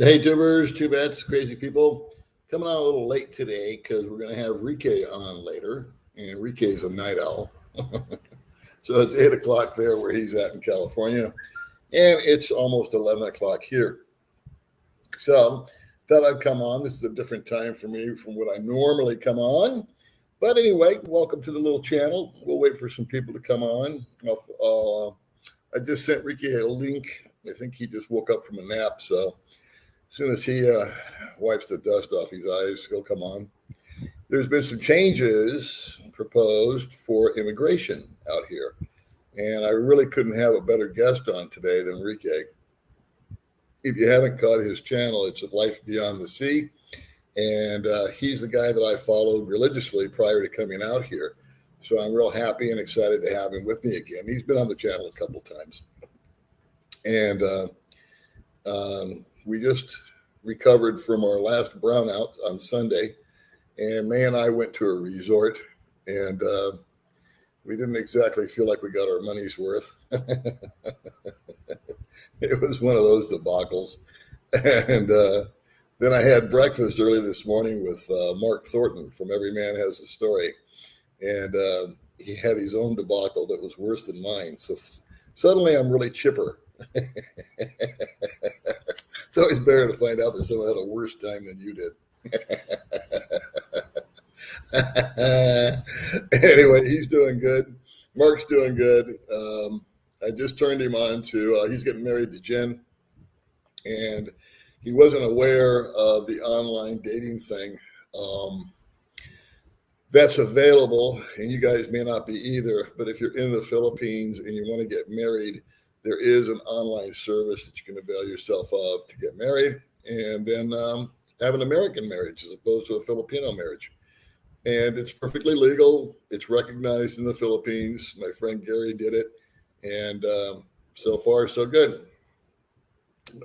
Hey, tubers, two bets, crazy people. Coming on a little late today because we're going to have Reekay on later. And Reekay's a night owl. So it's 8 o'clock there where he's at in California. And it's almost 11 o'clock here. So thought I'd come on. This is a different time for me from what I normally come on. But anyway, welcome to the little channel. We'll wait for some people to come on. I just sent Reekay a link. I think he just woke up from a nap. So as soon as he wipes the dust off his eyes, he'll come on. There's been some changes proposed for immigration out here. And I really couldn't have a better guest on today than Reekay. If you haven't caught his channel, it's Life Beyond the Sea. And he's the guy that I followed religiously prior to coming out here. So I'm real happy and excited to have him with me again. He's been on the channel a couple times. And we just recovered from our last brownout on Sunday. And May and I went to a resort. And we didn't exactly feel like we got our money's worth. It was one of those debacles. And then I had breakfast early this morning with Mark Thornton from Every Man Has a Story. And he had his own debacle that was worse than mine. So suddenly I'm really chipper. It's always better to find out that someone had a worse time than you did. Anyway, he's doing good. Mark's doing good. I just turned him on to, he's getting married to Jen. And he wasn't aware of the online dating thing that's available, and you guys may not be either, but if you're in the Philippines and you want to get married, there is an online service that you can avail yourself of to get married and then have an American marriage as opposed to a Filipino marriage. And it's perfectly legal. It's recognized in the Philippines. My friend Gary did it, and so far, so good.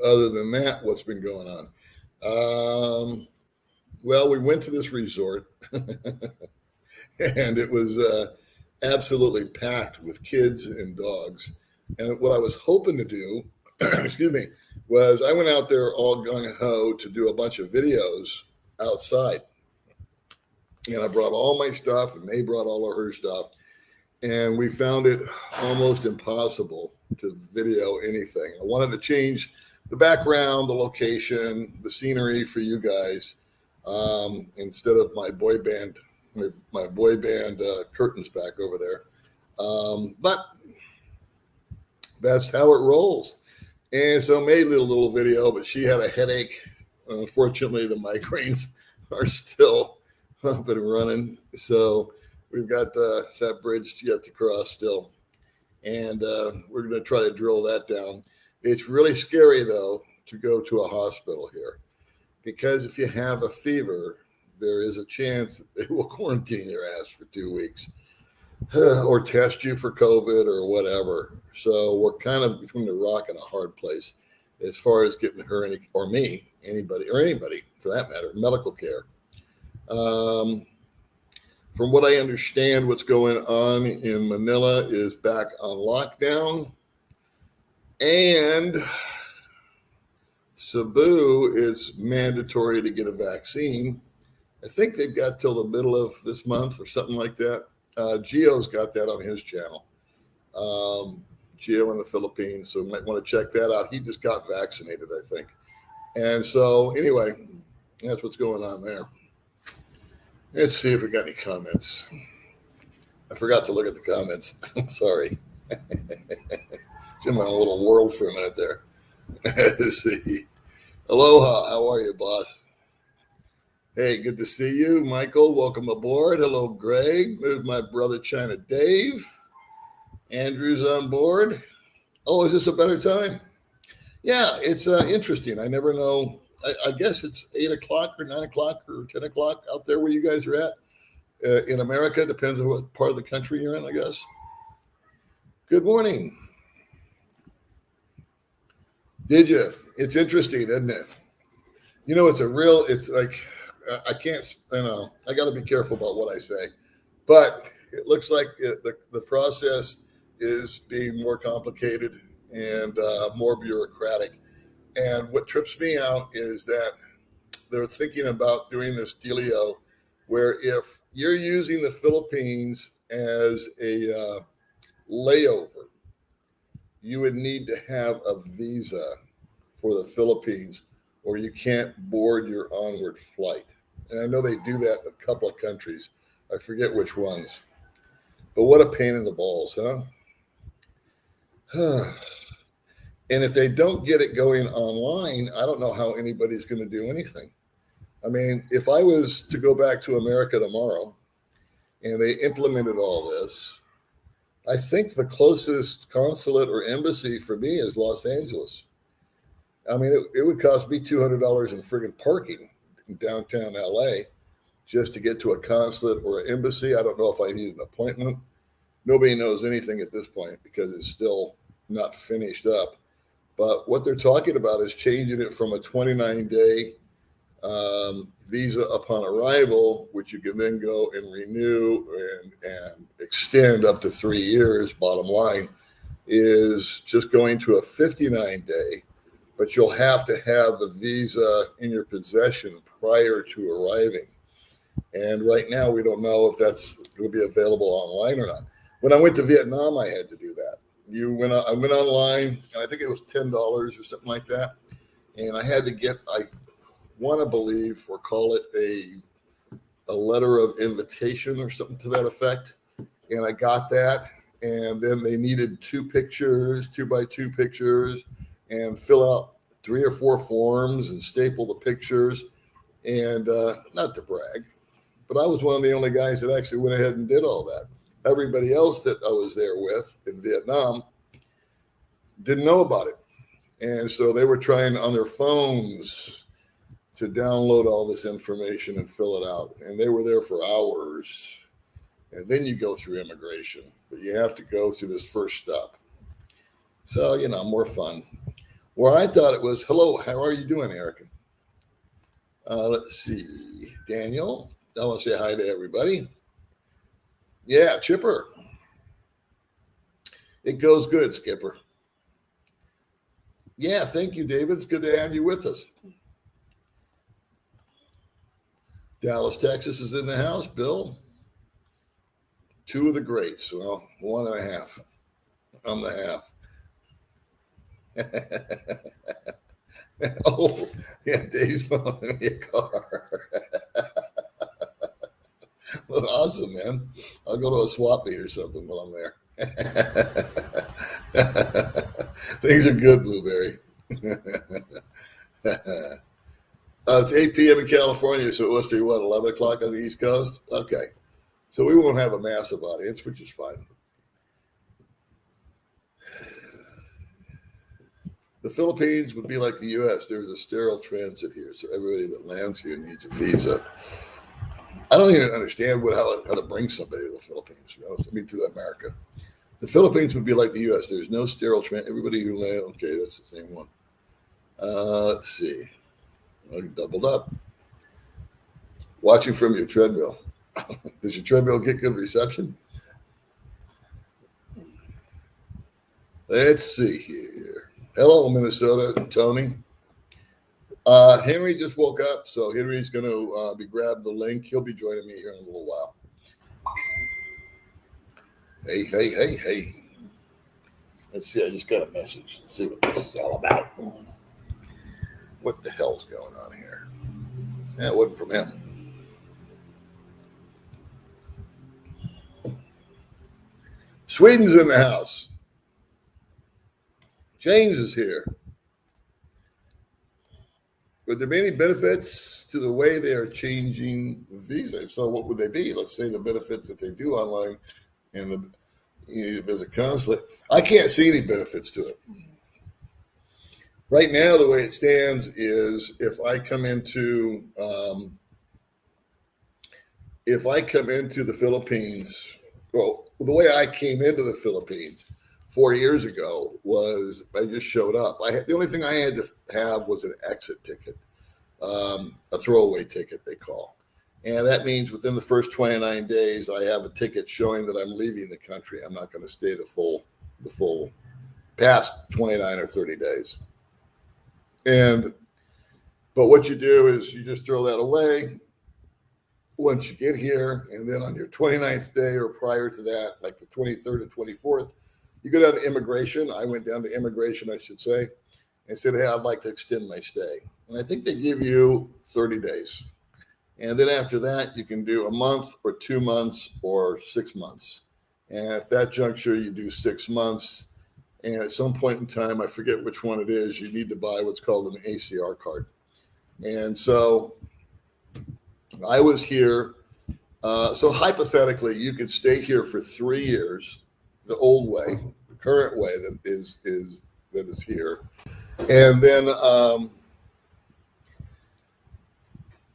Other than that, what's been going on? Well, we went to this resort and it was absolutely packed with kids and dogs. And what I was hoping to do, excuse me, was I went out there all gung-ho to do a bunch of videos outside. And I brought all my stuff and they brought all of her stuff. And we found it almost impossible to video anything. I wanted to change the background, the location, the scenery for you guys, instead of my boy band curtains back over there. But that's how it rolls. And so made a little video, but she had a headache. Unfortunately, the migraines are still up and running. So we've got that bridge yet to cross still. And we're going to try to drill that down. It's really scary, though, to go to a hospital here, because if you have a fever, there is a chance that they will quarantine your ass for 2 weeks or test you for COVID or whatever. So we're kind of between a rock and a hard place as far as getting her or me, anybody for that matter, medical care. From what I understand, what's going on in Manila is back on lockdown. And Cebu is mandatory to get a vaccine. I think they've got till the middle of this month or something like that. Gio's got that on his channel. Gio in the Philippines. So you might want to check that out. He just got vaccinated, I think. And so anyway, that's what's going on there. Let's see if we got any comments. I forgot to look at the comments. Sorry. It's in my little world for a minute there. Let's see. Aloha. How are you, boss? Hey, good to see you. Michael, welcome aboard. Hello, Greg. There's my brother, China Dave. Andrew's on board. Oh, is this a better time? Yeah, it's interesting. I never know. I guess it's 8 o'clock or 9 o'clock or 10 o'clock out there where you guys are at. In America, depends on what part of the country you're in, I guess. Good morning. Did you? It's interesting, isn't it? You know, it's like, I can't, I got to be careful about what I say, but it looks like the process is being more complicated and more bureaucratic. And what trips me out is that they're thinking about doing this dealio where if you're using the Philippines as a layover, you would need to have a visa for the Philippines or you can't board your onward flight. And I know they do that in a couple of countries. I forget which ones. But what a pain in the balls, huh? And if they don't get it going online, I don't know how anybody's going to do anything. I mean, if I was to go back to America tomorrow and they implemented all this, I think the closest consulate or embassy for me is Los Angeles. I mean, it would cost me $200 in friggin' parking in downtown LA just to get to a consulate or an embassy. I don't know if I need an appointment. Nobody knows anything at this point because it's still not finished up. But what they're talking about is changing it from a 29-day visa upon arrival, which you can then go and renew and extend up to 3 years. Bottom line is just going to a 59-day, but you'll have to have the visa in your possession prior to arriving. And right now, we don't know if that's going to be available online or not. When I went to Vietnam, I had to do that. I went online, and I think it was $10 or something like that. And I had to get, I want to believe, or call it a letter of invitation or something to that effect. And I got that. And then they needed 2 pictures, 2x2 pictures, and fill out 3 or 4 forms and staple the pictures. And not to brag, but I was one of the only guys that actually went ahead and did all that. Everybody else that I was there with in Vietnam didn't know about it. And so they were trying on their phones to download all this information and fill it out. And they were there for hours. And then you go through immigration, but you have to go through this first step. So, more fun. Where I thought it was, hello, how are you doing, Erica? Let's see. Daniel, I want to say hi to everybody. Yeah, Chipper. It goes good, Skipper. Yeah, thank you, David. It's good to have you with us. Dallas, Texas is in the house, Bill. 2 of the greats. Well, 1.5. I'm the half. Oh, yeah, Dave's loaning me a car. Well, awesome, man. I'll go to a swap meet or something while I'm there. Things are good, Blueberry. It's 8 p.m. in California, so it must be, 11 o'clock on the East Coast? Okay. So we won't have a massive audience, which is fine. The Philippines would be like the U.S. There's a sterile transit here, so everybody that lands here needs a visa. I don't even understand how to bring somebody to the Philippines, to America. The Philippines would be like the U.S. There's no sterile transit. Everybody who lands, okay, that's the same one. Let's see. I doubled up. Watching from your treadmill. Does your treadmill get good reception? Let's see here. Hello, Minnesota, Tony. Henry just woke up, so Henry's going to be grabbing the link. He'll be joining me here in a little while. Hey. Let's see. I just got a message. Let's see what this is all about. What the hell's going on here? That wasn't from him. Sweden's in the house. James is here. Would there be any benefits to the way they are changing visa? So what would they be? Let's say the benefits that they do online and you visit consulate. I can't see any benefits to it. Right now, the way it stands is if I come into the Philippines, well, the way I came into the Philippines 4 years ago was I just showed up. The only thing I had to have was an exit ticket, a throwaway ticket they call. And that means within the first 29 days, I have a ticket showing that I'm leaving the country. I'm not going to stay the full past 29 or 30 days. And but what you do is you just throw that away once you get here, and then on your 29th day or prior to that, like the 23rd or 24th, you go down to immigration. I went down to immigration, I should say, and said, hey, I'd like to extend my stay. And I think they give you 30 days. And then after that, you can do a month or 2 months or 6 months. And at that juncture, you do 6 months. And at some point in time, I forget which one it is, you need to buy what's called an ACR card. And so I was here. So hypothetically, you could stay here for 3 years, the old way, the current way that is here, and then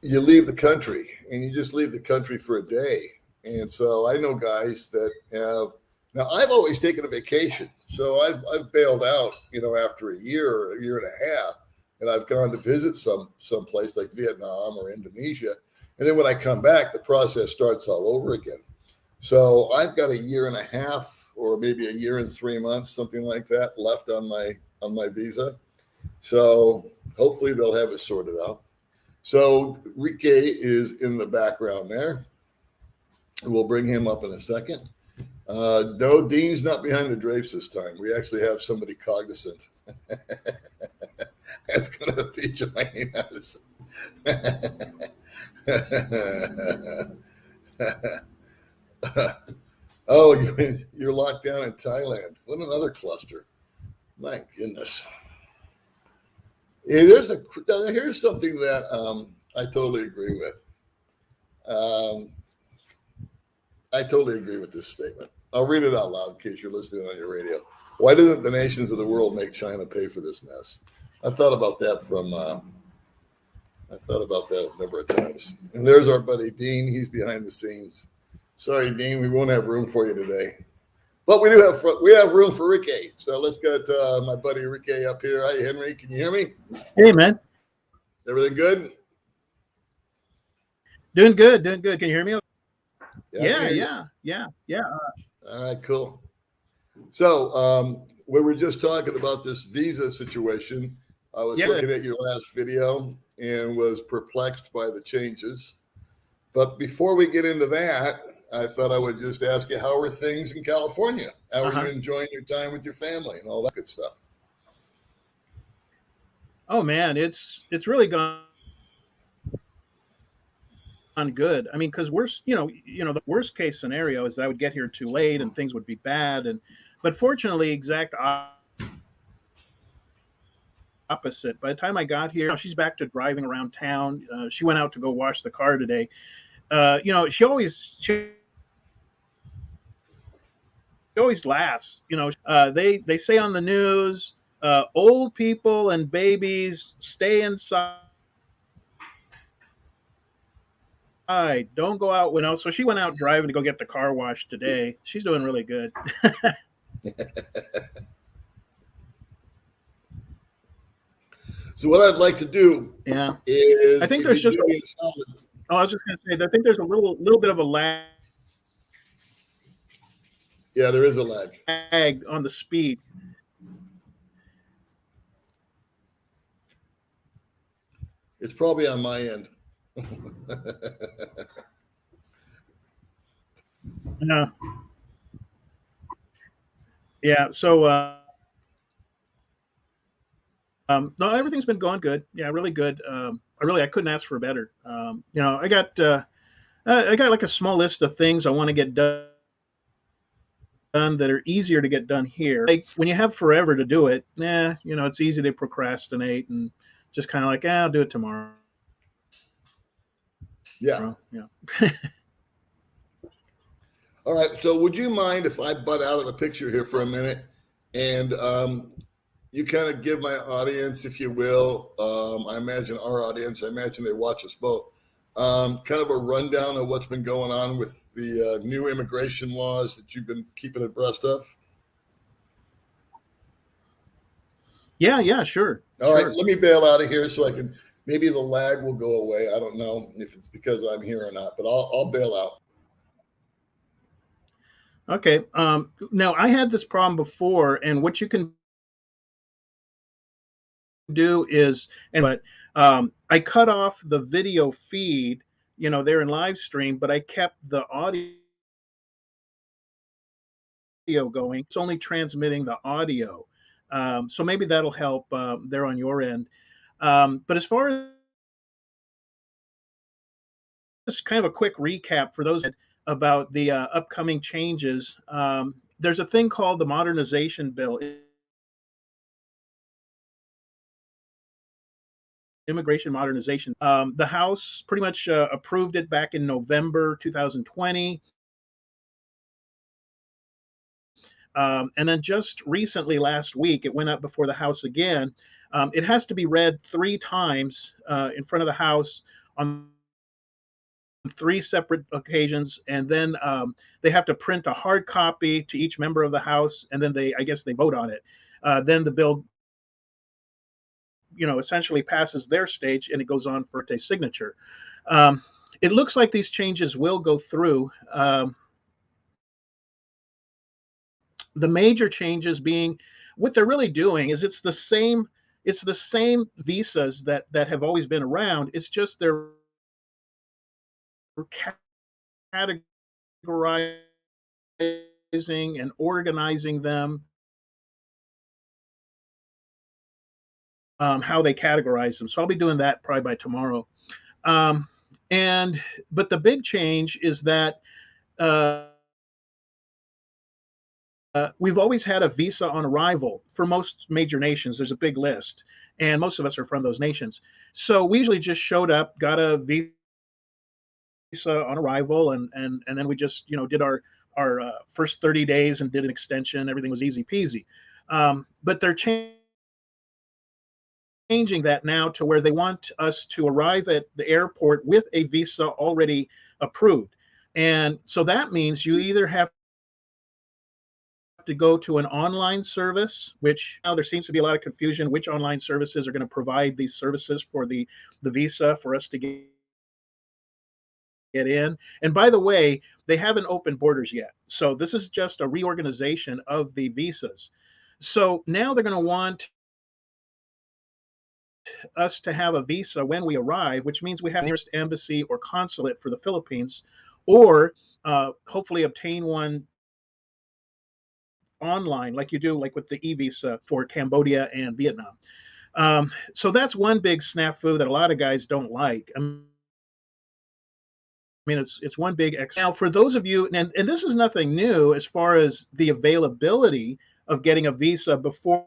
you leave the country, and you just leave the country for a day. And so I know guys that have. Now I've always taken a vacation, so I've bailed out, after a year or a year and a half, and I've gone to visit some place like Vietnam or Indonesia. And then when I come back, the process starts all over again. So I've got a year and a half, or maybe a year and 3 months, something like that, left on my visa. So hopefully they'll have it sorted out. So Reekay is in the background there. We'll bring him up in a second. No, Dean's not behind the drapes this time. We actually have somebody cognizant that's going to be joining us. Oh, you're locked down in Thailand. What another cluster. My goodness. Yeah, here's something that I totally agree with. I totally agree with this statement. I'll read it out loud in case you're listening on your radio. Why doesn't the nations of the world make China pay for this mess? I've thought about that a number of times. And there's our buddy Dean. He's behind the scenes. Sorry, Dean, we won't have room for you today. But we have room for Reekay. So let's get my buddy Reekay up here. Hi, Henry. Can you hear me? Hey, man. Everything good? Doing good. Can you hear me? Yeah. All right, cool. So we were just talking about this visa situation. I was looking at your last video and was perplexed by the changes. But before we get into that, I thought I would just ask you, how are things in California? How are you enjoying your time with your family and all that good stuff? Oh man, it's really gone good. I mean, because the worst case scenario is I would get here too late and things would be bad. But fortunately, exact opposite. By the time I got here, she's back to driving around town. She went out to go wash the car today. She always laughs. They say on the news, old people and babies stay inside. Don't go out. So she went out driving to go get the car washed today. She's doing really good. So what I'd like to do is, I think there's just. I was just going to say, I think there's a little bit of a lag. Yeah, there is a lag on the speed. It's probably on my end. Yeah. So, no, everything's been going good. Yeah, really good. I couldn't ask for better. I got like a small list of things I want to get done that are easier to get done here. Like when you have forever to do it, it's easy to procrastinate and just kind of like, I'll do it tomorrow. Yeah. All right. So would you mind if I butt out of the picture here for a minute and you kind of give my audience, if you will, I imagine our audience, I imagine they watch us both, kind of a rundown of what's been going on with the new immigration laws that you've been keeping abreast of? Yeah, sure. All right, let me bail out of here so I can, maybe the lag will go away. I don't know if it's because I'm here or not, but I'll bail out. Okay. Now I had this problem before, and what you can do is, and but I cut off the video feed, there in live stream, but I kept the audio going. It's only transmitting the audio. So maybe that'll help there on your end. But as far as just kind of a quick recap for those about the upcoming changes, there's a thing called the modernization bill, immigration modernization. The House pretty much approved it back in November 2020. And then just recently, last week, it went up before the House again. It has to be read 3 times in front of the House on 3 separate occasions, and then they have to print a hard copy to each member of the House, and then I guess they vote on it. Then the bill, essentially passes their stage, and it goes on for a signature. Um, it looks like these changes will go through. The major changes being, what they're really doing is it's the same visas that have always been around. It's just they're categorizing and organizing them, how they categorize them. So I'll be doing that probably by tomorrow. Um, and but the big change is that uh, we've always had a visa on arrival for most major nations. There's a big list, and most of us are from those nations. So we usually just showed up, got a visa on arrival, and then we just did our first 30 days and did an extension. Everything was easy peasy. But they're changing that now to where they want us to arrive at the airport with a visa already approved. And so that means you either have to go to an online service, which now there seems to be a lot of confusion which online services are going to provide these services for the visa for us to get in. And by the way, they haven't opened borders yet. So this is just a reorganization of the visas. So now they're going to want us to have a visa when we arrive, which means we have the nearest embassy or consulate for the Philippines, or hopefully obtain one online, like you do, like with the e-visa for Cambodia and Vietnam. So that's one big snafu that a lot of guys don't like. I mean, it's one big X. Now, for those of you, and this is nothing new as far as the availability of getting a visa before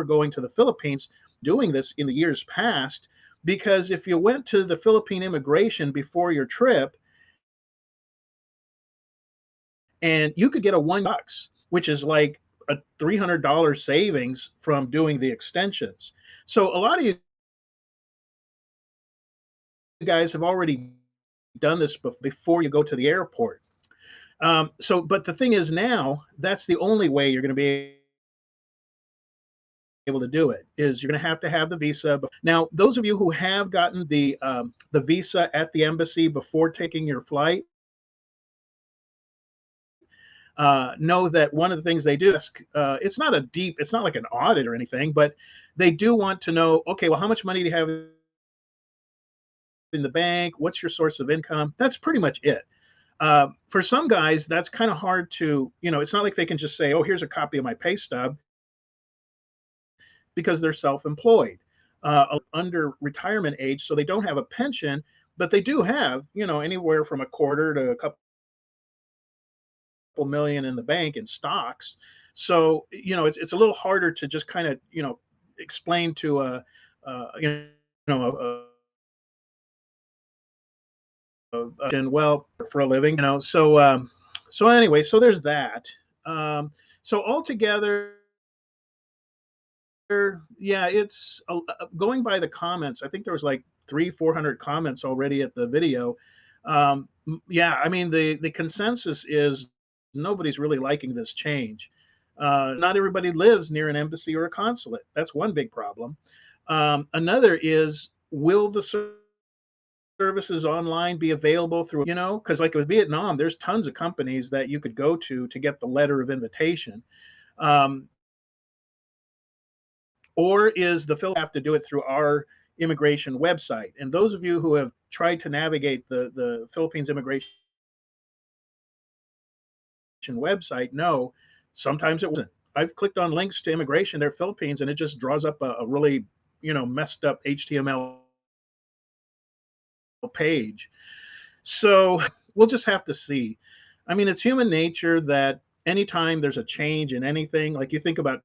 going to the Philippines, doing this in the years past, because if you went to the Philippine immigration before your trip, and you could get a $1, which is like a $300 savings from doing the extensions. So a lot of you guys have already done this before you go to the airport. But the thing is now, that's the only way you're going to be able to do it, is you're going to have the visa. Now, those of you who have gotten the visa at the embassy before taking your flight, know that one of the things they do, it's not like an audit or anything, but they do want to know, okay, well, how much money do you have in the bank? What's your source of income? That's pretty much it. For some guys, that's kind of hard to, it's not like they can just say, oh, here's a copy of my pay stub, because they're self-employed, under retirement age, so they don't have a pension, but they do have, anywhere from a quarter to a couple million in the bank in stocks. So, it's a little harder to just kind of, explain to and well, for a living, so anyway, so there's that. So altogether, yeah, it's going by the comments. I think there was like 400 comments already at the video. Yeah, I mean, the consensus is nobody's really liking this change. Not everybody lives near an embassy or a consulate. That's one big problem. Another is, will the services online be available through, because like with Vietnam, there's tons of companies that you could go to get the letter of invitation. Um, or is the Philippines have to do it through our immigration website? And those of you who have tried to navigate the Philippines immigration website know sometimes it wasn't. I've clicked on links to immigration, they're Philippines, and it just draws up a really, messed up HTML page. So we'll just have to see. I mean, it's human nature that anytime there's a change in anything, like you think about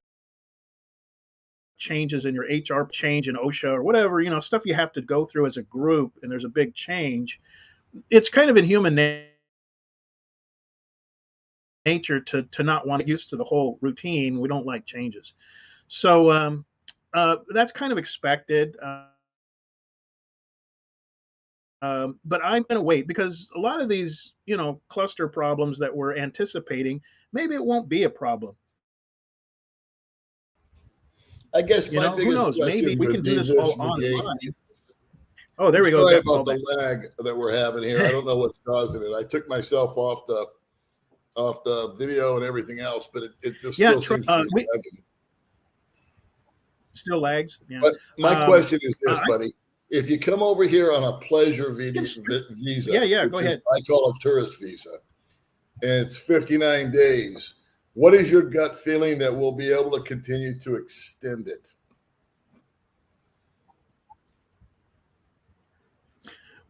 changes in your HR, change in OSHA or whatever, stuff you have to go through as a group, and there's a big change. It's kind of in human nature to not want to get used to the whole routine. We don't like changes. So that's kind of expected. But I'm going to wait because a lot of these, cluster problems that we're anticipating, maybe it won't be a problem. I guess You my know, who biggest knows? Maybe question we would can do be this this, all McGee. online. Oh, there I'm we go. sorry Got about called the back. lag that we're having here. I don't know what's causing it. I took myself off the video and everything else, but it just Yeah, still seems to be lagging. still lags. Yeah. But my question is this, I buddy. If you come over here on a pleasure visa, Yeah, which go is ahead. I call a tourist visa, and it's 59 days, what is your gut feeling that we'll be able to continue to extend it?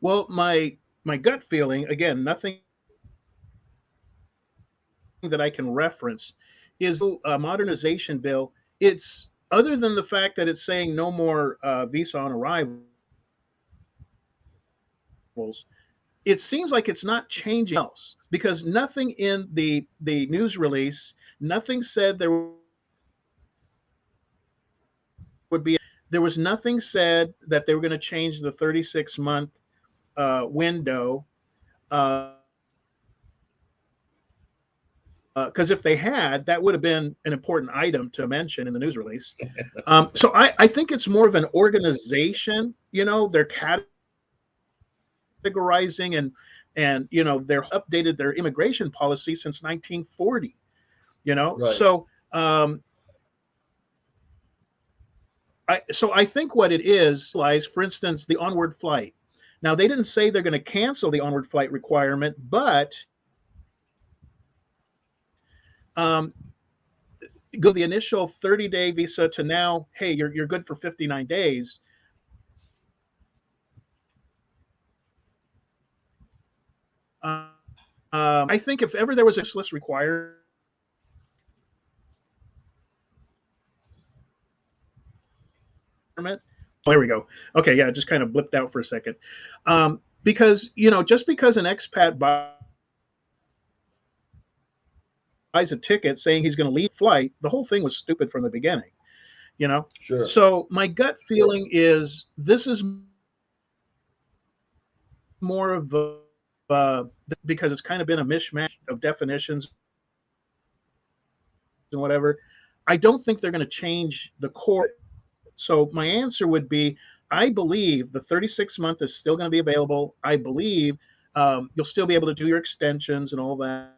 Well, my gut feeling, again, nothing that I can reference, is a modernization bill. It's other than the fact that it's saying no more visa on arrivals, it seems like it's not changing else because nothing in the news release, nothing said would be there was nothing said that they were going to change the 36-month window. Because if they had, that would have been an important item to mention in the news release. So I think it's more of an organization. They're categorizing and they're updated their immigration policy since 1940. Right. So I think what it is, lies, for instance, the onward flight. Now they didn't say they're going to cancel the onward flight requirement, but go the initial 30-day visa to now, hey, you're good for 59 days. I think if ever there was a list requirement, oh, there we go. Okay, yeah, it just kind of blipped out for a second. Because, just because an expat buys a ticket saying he's going to leave flight, the whole thing was stupid from the beginning, Sure. So my gut feeling is this is more of because it's kind of been a mishmash of definitions and whatever. I don't think they're going to change the core. So my answer would be, I believe the 36-month is still going to be available. I believe you'll still be able to do your extensions and all that.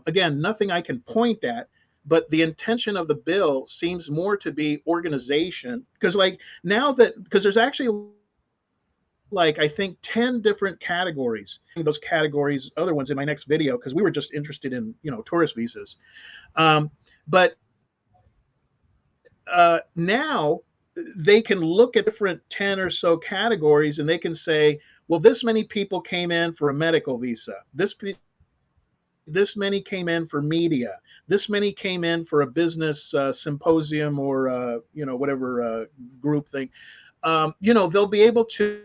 Again, nothing I can point at, but the intention of the bill seems more to be organization. Because because there's actually I think 10 different categories. Those categories, other ones in my next video, because we were just interested in tourist visas. But now they can look at different 10 or so categories and they can say, well, this many people came in for a medical visa. This many came in for media. This many came in for a business symposium or whatever group thing. They'll be able to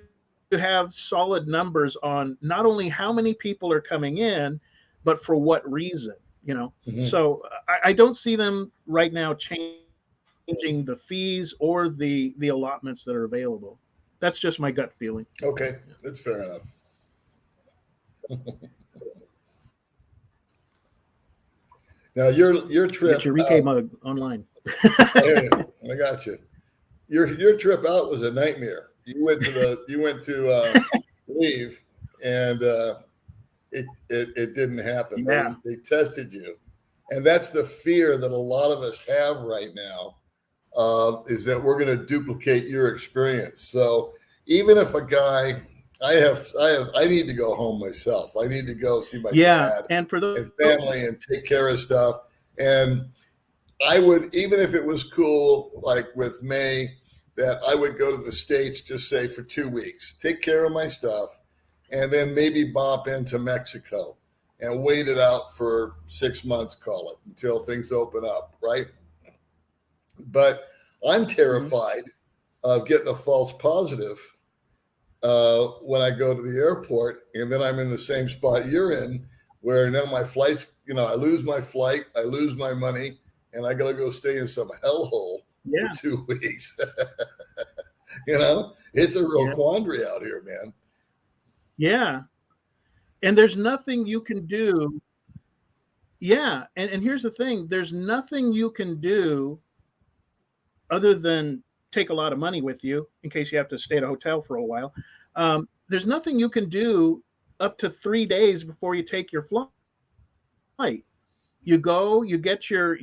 have solid numbers on not only how many people are coming in, but for what reason. Mm-hmm. So I don't see them right now changing the fees or the allotments that are available. That's just my gut feeling. Okay, that's fair enough. Now your trip. Get your Reekay mug online. Hey, I got you. Your trip out was a nightmare. You went to leave, and it didn't happen. Yeah. They tested you, And that's the fear that a lot of us have right now, is that we're going to duplicate your experience. So even if a guy, I need to go home myself. I need to go see my dad And for and those, family and take care of stuff. And I would, even if it was cool, like with May, that I would go to the States, just say for 2 weeks, take care of my stuff, and then maybe bop into Mexico and wait it out for 6 months, call it, until things open up, right? But I'm terrified of getting a false positive when I go to the airport, and then I'm in the same spot you're in, where now my flight's, I lose my flight, I lose my money, and I got to go stay in some hellhole for 2 weeks. It's a real quandary out here, man. Yeah. And there's nothing you can do. Yeah. And here's the thing, there's nothing you can do other than take a lot of money with you in case you have to stay at a hotel for a while. There's nothing you can do up to 3 days before you take your flight. You go, you get your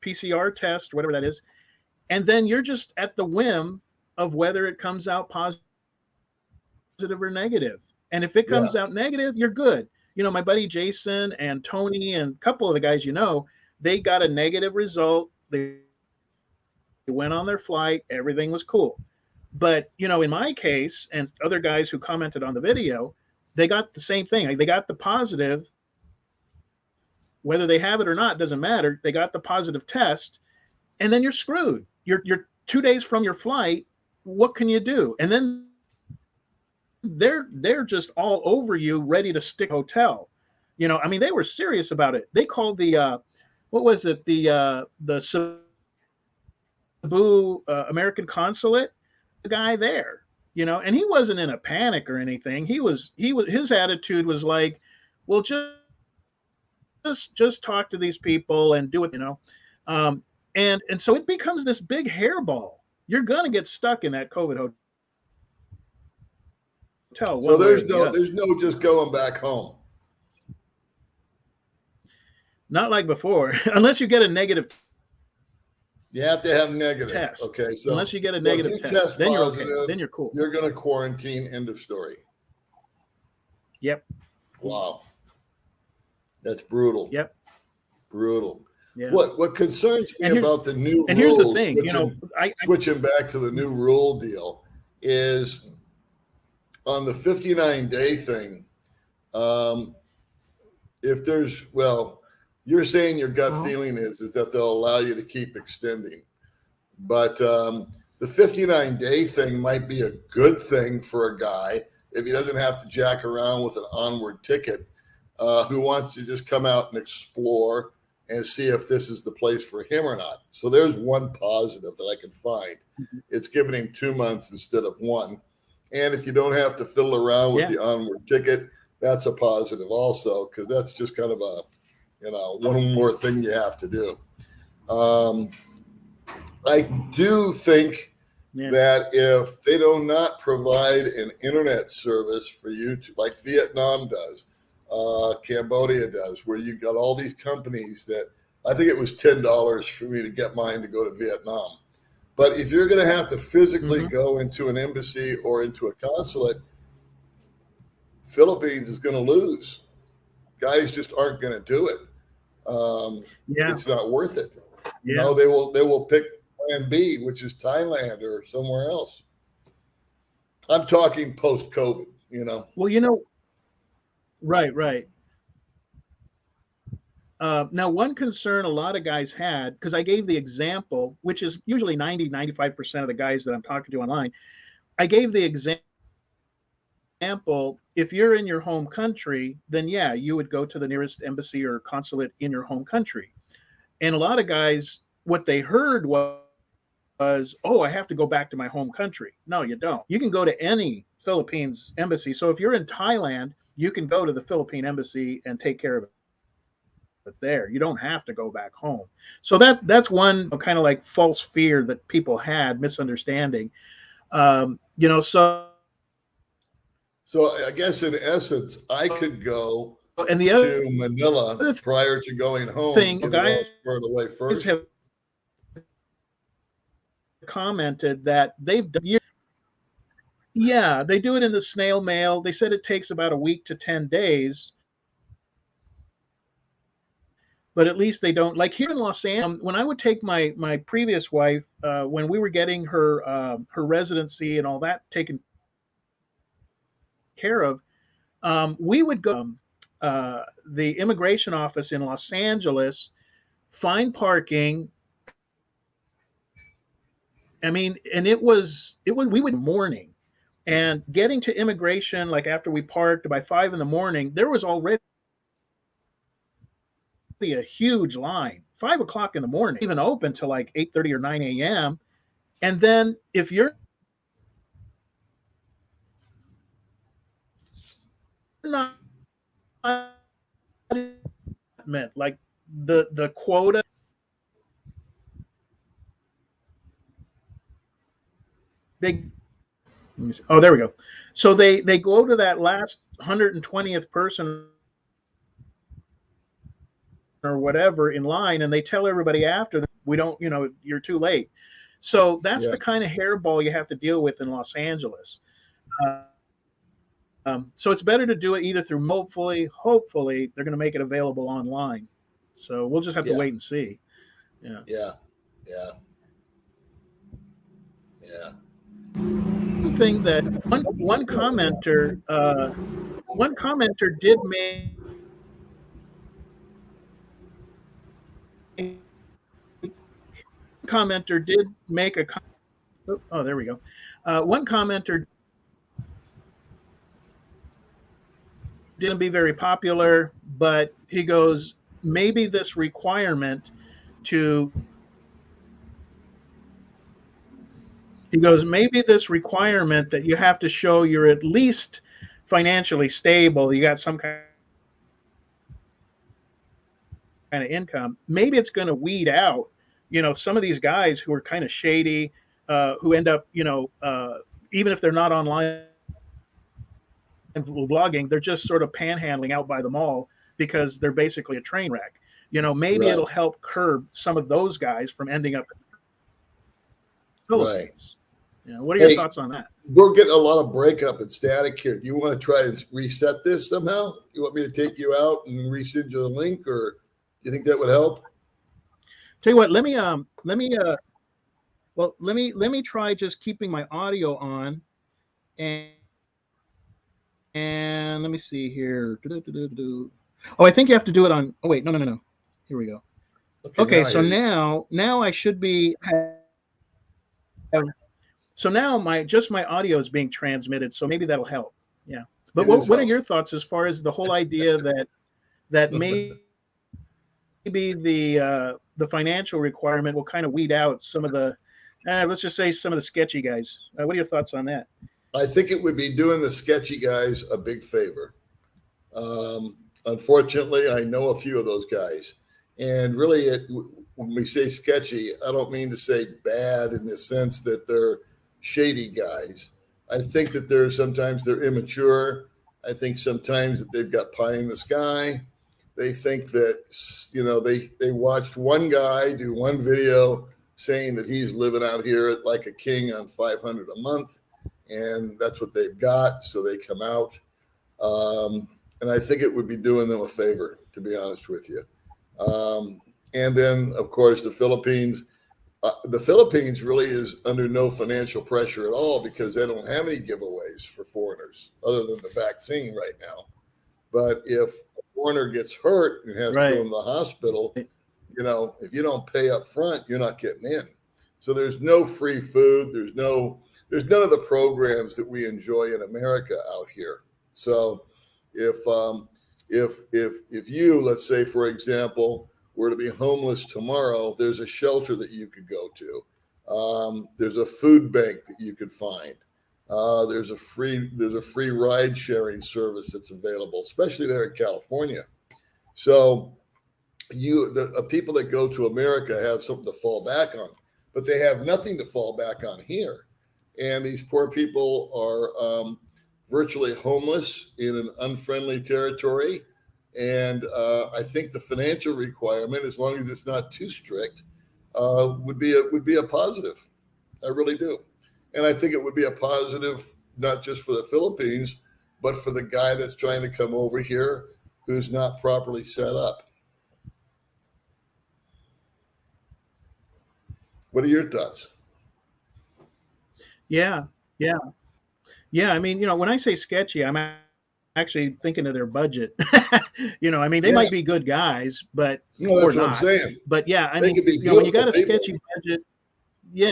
PCR test, whatever that is, and then you're just at the whim of whether it comes out positive or negative. And if it comes out negative, you're good. My buddy Jason and Tony and a couple of the guys, they got a negative result. They went on their flight. Everything was cool. But, in my case, and other guys who commented on the video, they got the same thing. They got the positive. Whether they have it or not doesn't matter. They got the positive test, and then you're screwed. You're 2 days from your flight. What can you do? And then they're just all over you, ready to stick hotel. They were serious about it. They called the what was it, the Cebu American consulate, the guy there, and he wasn't in a panic or anything. His attitude was like, well, just talk to these people and do it, and so it becomes this big hairball. You're gonna get stuck in that COVID hotel. So there's no just going back home. Not like before, unless you get a negative. You have to have negative test. Okay, so unless you get a negative test, then you're okay. Then you're cool. You're going to quarantine. End of story. Yep. Wow. That's brutal. Yep. Brutal. Yeah. What concerns me about the new rules, here's the thing, switching back to the new rule deal, is on the 59-day thing. If there's, you're saying your gut feeling is that they'll allow you to keep extending, but the 59-day thing might be a good thing for a guy if he doesn't have to jack around with an onward ticket, who wants to just come out and explore and see if this is the place for him or not. So there's one positive that I can find. It's giving him 2 months instead of 1. And if you don't have to fiddle around with the onward ticket, that's a positive also, because that's just kind of a, one more thing you have to do. I do think that if they do not provide an internet service for you to, like Vietnam does, Cambodia does, where you got all these companies that, I think it was $10 for me to get mine to go to Vietnam. But if you're going to have to physically go into an embassy or into a consulate, Philippines is going to lose. Guys just aren't going to do it. It's not worth it. They will pick plan B, which is Thailand or somewhere else. I'm talking post-COVID, Well, right. Now, one concern a lot of guys had, because I gave the example, which is usually 95% of the guys that I'm talking to online, I gave the example, if you're in your home country, then you would go to the nearest embassy or consulate in your home country. And a lot of guys, what they heard was, I have to go back to my home country. No, you don't. You can go to any Philippines embassy. So if you're in Thailand, you can go to the Philippine embassy and take care of it there. You don't have to go back home. So that's one kind of like false fear that people had, misunderstanding. So I guess in essence, I could go and the to Manila other prior to going home to thing, get it all squared away guys first. have commented that they've done. Yeah, they do it in the snail mail. They said it takes about a week to 10 days, but at least they don't, like here in Los Angeles. When I would take my previous wife, when we were getting her residency and all that taken care of, we would go the immigration office in Los Angeles, find parking. I mean, and it was we would morning and getting to immigration like after we parked by 5 in the morning, there was already a huge line. 5 o'clock in the morning, even open till like 8:30 or 9 a.m. And then if you're not meant like the quota, they oh there we go. So they go to that last 120th person or whatever in line, and they tell everybody after that we don't, you're too late. So that's Yeah. the kind of hairball you have to deal with in Los Angeles. So it's better to do it either through, hopefully they're going to make it available online. So we'll just have to Yeah. wait and see. Yeah. Yeah. Yeah. Yeah. One thing that one commenter did make commenter did make a oh there we go. One commenter didn't be very popular, but he goes, maybe this requirement to he goes, maybe this requirement that you have to show you're at least financially stable, you got some kind of income, maybe it's going to weed out, some of these guys who are kind of shady, who end up, even if they're not online and vlogging, they're just sort of panhandling out by the mall because they're basically a train wreck. Maybe Right. it'll help curb some of those guys from ending up in the Philippines. What are your thoughts on that? We're getting a lot of breakup and static here. Do you want to try to reset this somehow? You want me to take you out and resend you the link, or do you think that would help? Tell you what, let me try just keeping my audio on, and let me see here. Oh, I think you have to do it on. Oh wait, no. Here we go. Okay, so now I should be. So now my audio is being transmitted, so maybe that'll help. Yeah. But what are your thoughts as far as the whole idea that maybe the financial requirement will kind of weed out some of the let's just say some of the sketchy guys. What are your thoughts on that? I think it would be doing the sketchy guys a big favor. Unfortunately, I know a few of those guys, and really, when we say sketchy, I don't mean to say bad in the sense that they're shady guys. I think that sometimes they're immature. I think sometimes that they've got pie in the sky. They think that, they watched one guy do one video saying that he's living out here like a king on $500 a month, and that's what they've got. So they come out. And I think it would be doing them a favor, to be honest with you. And then, of course, the Philippines. The Philippines really is under no financial pressure at all because they don't have any giveaways for foreigners other than the vaccine right now. But if a foreigner gets hurt and has to go in the hospital, if you don't pay up front, you're not getting in. So there's no free food. There's none of the programs that we enjoy in America out here. So if you, let's say, for example, were to be homeless tomorrow, there's a shelter that you could go to. There's a food bank that you could find. There's a free ride sharing service that's available, especially there in California. So the people that go to America have something to fall back on, but they have nothing to fall back on here. And these poor people are virtually homeless in an unfriendly territory. And I think the financial requirement, as long as it's not too strict, would be a positive. I really do. And I think it would be a positive, not just for the Philippines, but for the guy that's trying to come over here who's not properly set up. What are your thoughts? Yeah, yeah, yeah. I mean, when I say sketchy, I'm actually thinking of their budget. I mean, they Yeah, might be good guys, but no, or that's what I'm not. saying. But yeah, I They mean, could be when you beautiful got a people, sketchy budget, yeah,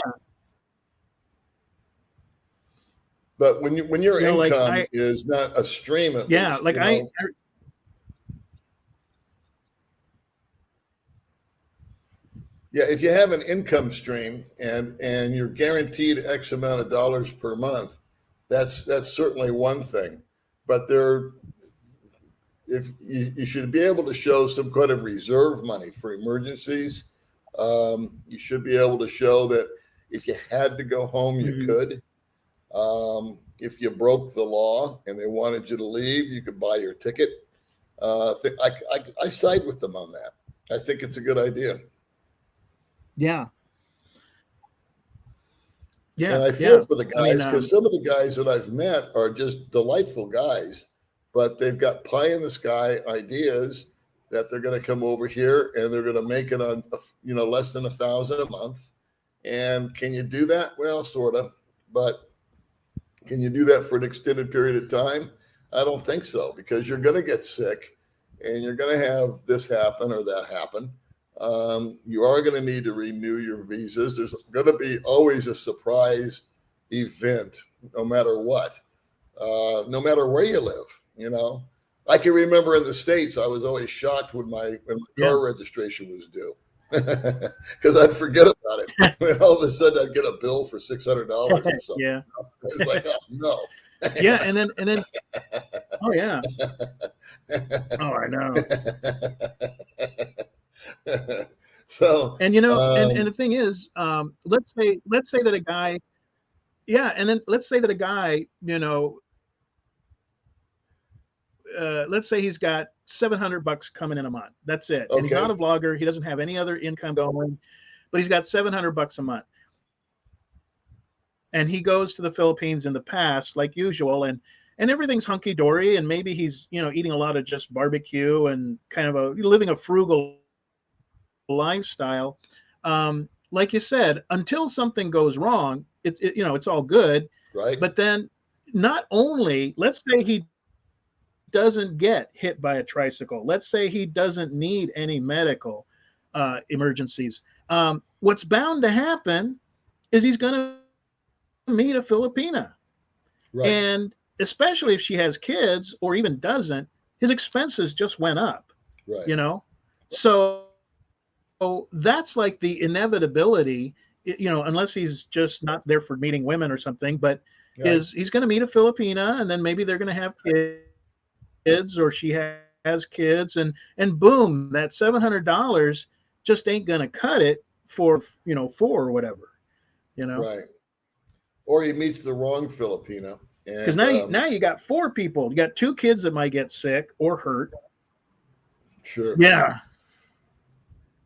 but when your like income is not a stream, at yeah, least, like yeah, if you have an income stream and you're guaranteed X amount of dollars per month, that's certainly one thing. But if you should be able to show some kind of reserve money for emergencies. You should be able to show that if you had to go home, you could. If you broke the law and they wanted you to leave, you could buy your ticket. I side with them on that. I think it's a good idea. yeah, And yeah, I yeah. feel for the I mean, guys because some of the guys that I've met are just delightful guys, but they've got pie in the sky ideas that they're going to come over here and they're going to make it on, less than $1,000 a month. And can you do that? Well, sort of, but can you do that for an extended period of time? I don't think so, because you're going to get sick and you're going to have this happen or that happen. You are going to need to renew your visas. There's going to be always a surprise event, no matter what, no matter where you live. I can remember in the States, I was always shocked when my car registration was due because I'd forget about it. And all of a sudden, I'd get a bill for $600 or something. yeah, It's like, oh no. yeah, and then, oh yeah, oh I know. So, And and the thing is, let's say that a guy, yeah, and then let's say that a guy, let's say he's got $700 coming in a month. That's it, and he's not a vlogger. He doesn't have any other income going, but he's got $700 a month, and he goes to the Philippines in the past, like usual, and everything's hunky dory, and maybe he's eating a lot of just barbecue and kind of living a frugal lifestyle. Like you said, until something goes wrong, it's all good. right. But then, not only, let's say he doesn't get hit by a tricycle, let's say he doesn't need any medical emergencies. What's bound to happen is he's going to meet a Filipina, Right. and especially if she has kids or even doesn't, his expenses just went up. Right. So that's like the inevitability, unless he's just not there for meeting women or something, but Right. he's going to meet a Filipina, and then maybe they're going to have kids, or she has kids, and boom, that $700 just ain't going to cut it for 4 or whatever. Right. Or he meets the wrong Filipina. Because now you got 4 people. You got 2 kids that might get sick or hurt. Sure. Yeah.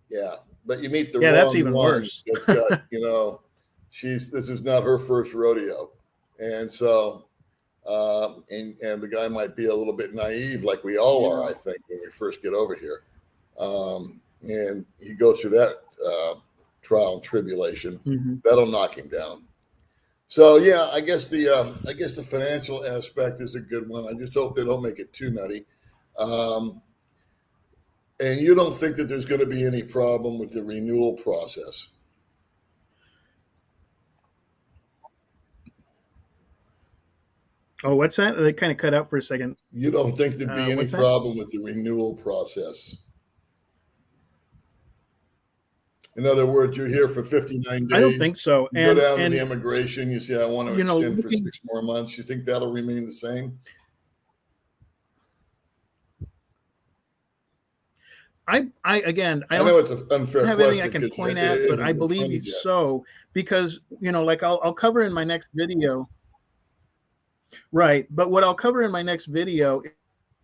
Yeah. But you meet the Yeah, wrong that's even one worse. that's got, this is not her first rodeo. And so, and the guy might be a little bit naive, like we all are, I think, when we first get over here. And he goes through that trial and tribulation. Mm-hmm. That'll knock him down. So yeah, I guess the financial aspect is a good one. I just hope they don't make it too nutty. And you don't think that there's going to be any problem with the renewal process? Oh, what's that? They kind of cut out for a second. You don't think there'd be any what's that? problem with the renewal process? In other words, you're here for 59 days. I don't think so. You go down to the immigration. You say, I want to extend for 6 more months. You think that'll remain the same? I know it's an unfair have question. anything I can point at, but I believe it's so, because like I'll cover in my next video. Right, but what I'll cover in my next video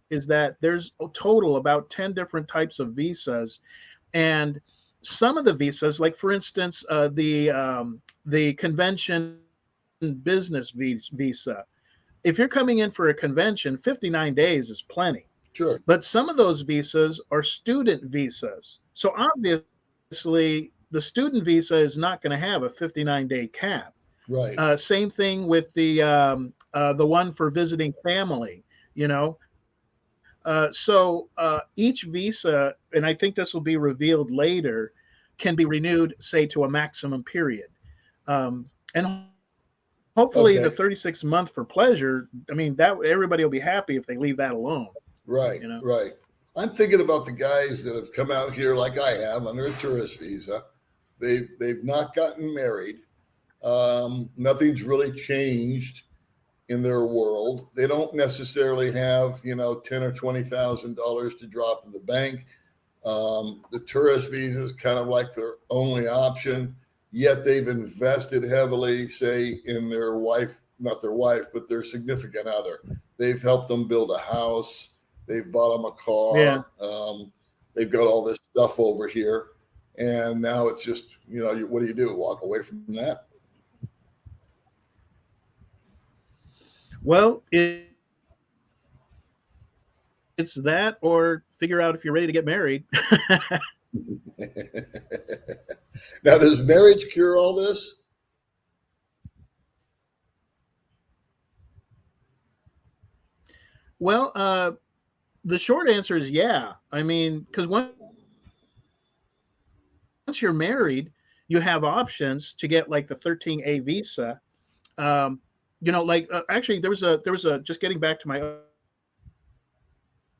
is that there's a total about 10 different types of visas, and some of the visas, like for instance, the convention business visa. If you're coming in for a convention, 59 days is plenty. Sure. But some of those visas are student visas. So obviously, the student visa is not going to have a 59-day cap. Right. Same thing with the one for visiting family. You know, each visa, and I think this will be revealed later, can be renewed, say, to a maximum period. And hopefully, the Okay. 36-month for pleasure. I mean, that everybody will be happy if they leave that alone. Right. You know. Right. I'm thinking about the guys that have come out here like I have under a tourist visa. They've not gotten married. Nothing's really changed in their world. They don't necessarily have, $10 or $20,000 to drop in the bank. The tourist visa is kind of like their only option. Yet they've invested heavily, say, in their wife, not their wife, but their significant other. They've helped them build a house. They've bought them a car. Yeah. They've got all this stuff over here. And now it's just, what do? Walk away from that? Well, it's that, or figure out if you're ready to get married. Now, does marriage cure all this? Well, the short answer is yeah. I mean, because once you're married, you have options to get like the 13A visa. Actually, there was a just getting back to my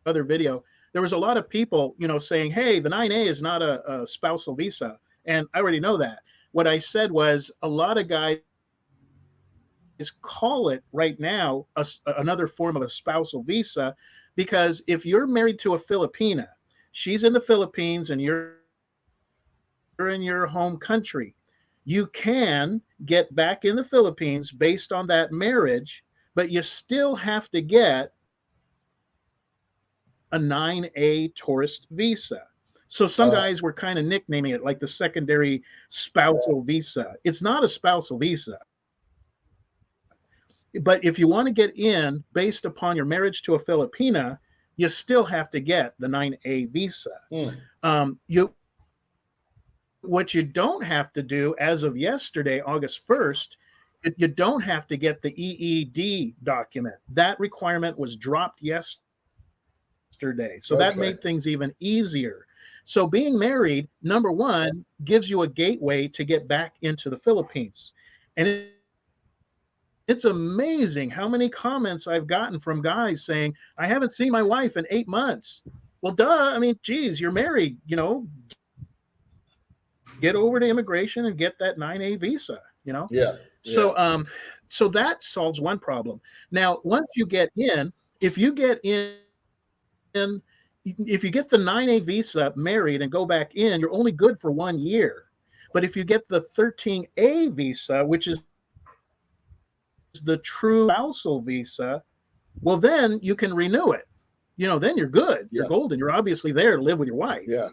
other video. There was a lot of people, saying, "Hey, the 9A is not a spousal visa," and I already know that. What I said was a lot of guys call it right now another form of a spousal visa, because if you're married to a Filipina, she's in the Philippines and you're in your home country, you can get back in the Philippines based on that marriage, but you still have to get a 9A tourist visa. So some guys were kind of nicknaming it like the secondary spousal visa. It's not a spousal visa. But if you want to get in based upon your marriage to a Filipina, you still have to get the 9A visa. What you don't have to do as of yesterday, August 1st, you don't have to get the EED document. That requirement was dropped yesterday. So that made things even easier. So being married, number one, gives you a gateway to get back into the Philippines. And it's amazing how many comments I've gotten from guys saying, I haven't seen my wife in 8 months. Well, duh. I mean, geez, you're married, get over to immigration and get that 9A visa, Yeah. So that solves one problem. Now, once you get in, if you get the 9A visa, married, and go back in, you're only good for 1 year. But if you get the 13A visa, which is the true spousal visa, well, then you can renew it. Then you're good. You're golden. You're obviously there to live with your wife. Yeah.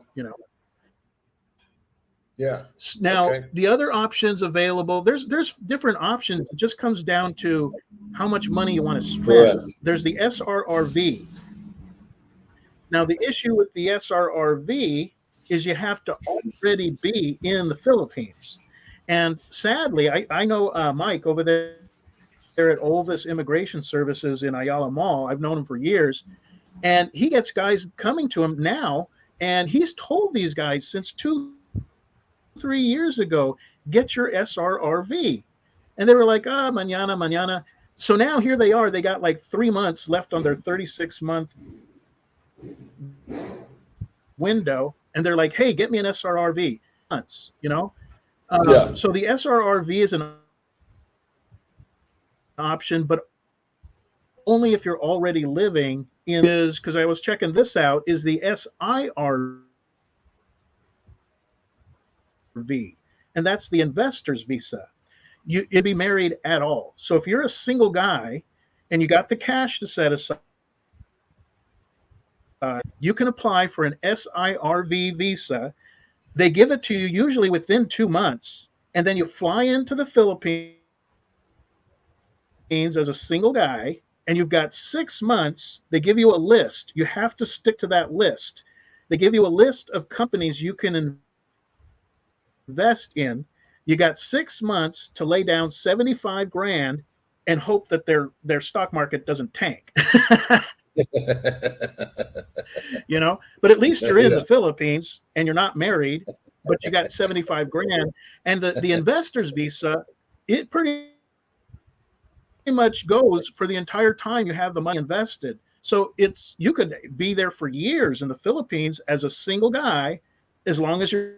Yeah. Now, the other options available, there's different options. It just comes down to how much money you want to spend. Correct. There's the SRRV. Now, the issue with the SRRV is you have to already be in the Philippines. And sadly, I know Mike over there at Olvis Immigration Services in Ayala Mall. I've known him for years. And he gets guys coming to him now, and he's told these guys since 2-3 years ago, get your SRRV. And they were like, mañana. So now here they are. They got like 3 months left on their 36-month window. And they're like, hey, get me an SRRV. So the SRRV is an option, but only if you're already living in, because I was checking this out, is the SIRV. And that's the investor's visa. You'd be married at all. So if you're a single guy and you got the cash to set aside, You can apply for an SIRV visa. They give it to you usually within 2 months, and then you fly into the Philippines as a single guy, and you've got 6 months. They give you a list. You have to stick to that list. They give you a list of companies you can invest in. You got 6 months to lay down 75 grand and hope that their stock market doesn't tank. But at least you're in Yeah. the Philippines and you're not married, but you got 75 grand. And the investor's visa, it pretty much goes for the entire time you have the money invested. So you could be there for years in the Philippines as a single guy, as long as you're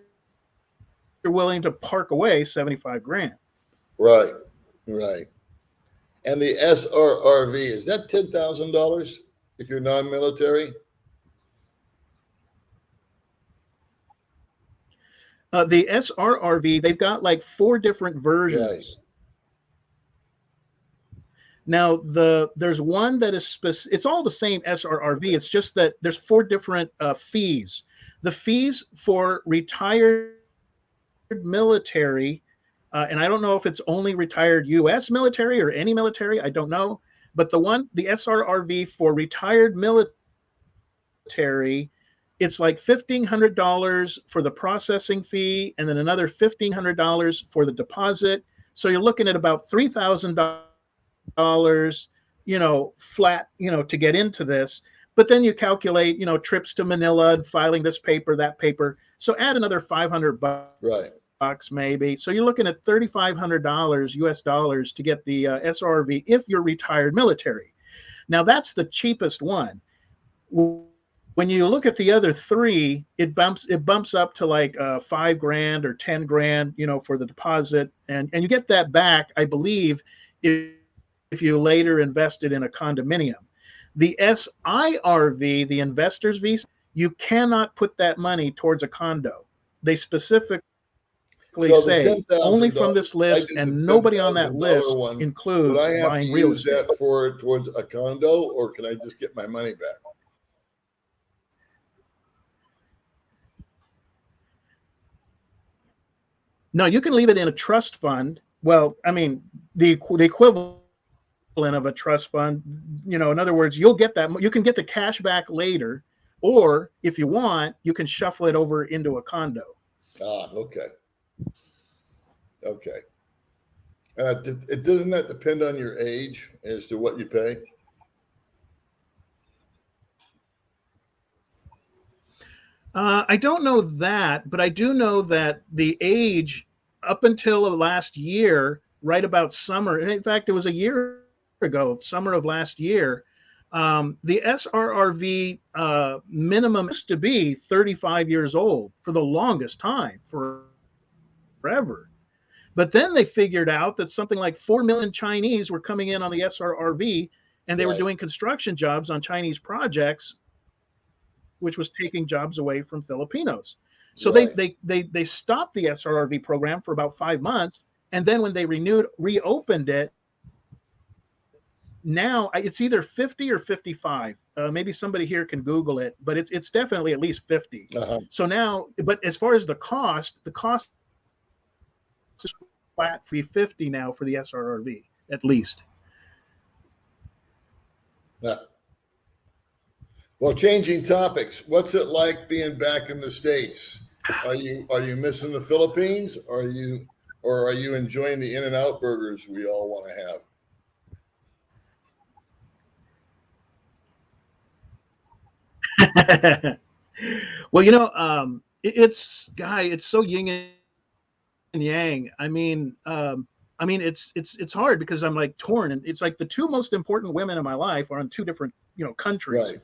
willing to park away 75 grand. Right. Right. And the SRRV, is that $10,000 if you're non-military? The SRRV, they've got like 4 different versions. Right. Now, there's one that is it's all the same SRRV. It's just that there's 4 different fees. The fees for retired military, and I don't know if it's only retired U.S. military or any military. I don't know. But the SRRV for retired military, it's like $1,500 for the processing fee, and then another $1,500 for the deposit. So you're looking at about $3,000, flat, to get into this. But then you calculate, trips to Manila, filing this paper, that paper. So add another $500 Right. maybe. So you're looking at $3,500 US dollars to get the SRV if you're retired military. Now that's the cheapest one. When you look at the other 3, it bumps up to like 5 grand or 10 grand, for the deposit, and you get that back, I believe, if you later invested in a condominium. The SIRV, the investor's visa, you cannot put that money towards a condo. They specifically say only from this list, and nobody on that list includes would I have buying to real use estate. that towards a condo, or can I just get my money back? No, you can leave it in a trust fund. Well, I mean, the equivalent of a trust fund, in other words, you'll get that. You can get the cash back later, or if you want, you can shuffle it over into a condo. Okay. Okay. It doesn't that depend on your age as to what you pay? I don't know that, but I do know that the age up until last year, right about summer, in fact, it was a year ago, summer of last year, the SRRV minimum used to be 35 years old for the longest time, forever. But then they figured out that something like 4 million Chinese were coming in on the SRRV, and they were doing construction jobs on Chinese projects, which was taking jobs away from Filipinos. So they stopped the SRRV program for about 5 months, and then when they reopened it, now it's either 50 or 55. Maybe somebody here can Google it, but it's definitely at least 50. So now, but as far as the cost is flat fee 50 now for the SRRV at least. Well, changing topics. What's it like being back in the States? Are you missing the Philippines? Or are you enjoying the In-N-Out burgers we all want to have? Well, it's so yin and yang. I mean, it's hard because I'm like torn, and it's like the 2 most important women in my life are in 2 different, countries.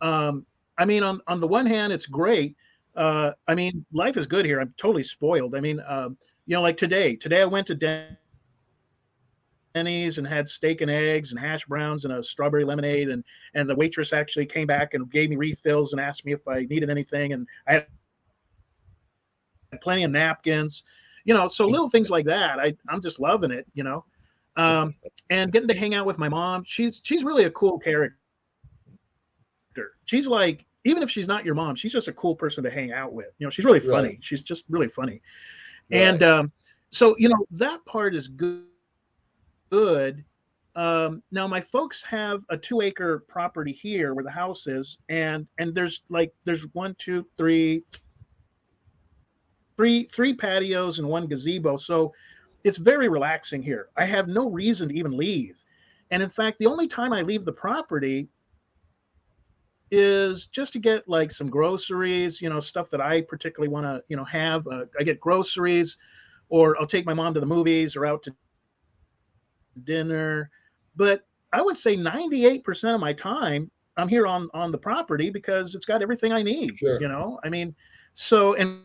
Right. I mean, on the one hand, it's great. I mean, life is good here. I'm totally spoiled. I mean, like today I went to Denny's and had steak and eggs and hash browns and a strawberry lemonade, and the waitress actually came back and gave me refills and asked me if I needed anything, and I had plenty of napkins, so little things like that. I'm just loving it, and getting to hang out with my mom. She's really a cool character. She's like, even if she's not your mom, she's just a cool person to hang out with. You know, she's really funny. Right. She's just really funny. And Right. so, you know, that part is good. Now my folks have a 2-acre property here where the house is, and there's one, two, three patios and one gazebo. So it's very relaxing here. I have no reason to even leave. And in fact, the only time I leave the property is just to get like some groceries, you know, stuff that I particularly want to, you know, have. I get groceries, or I'll take my mom to the movies or out to dinner. But I would say 98% of my time I'm here on the property because it's got everything I need, Sure. you know? I mean, so, and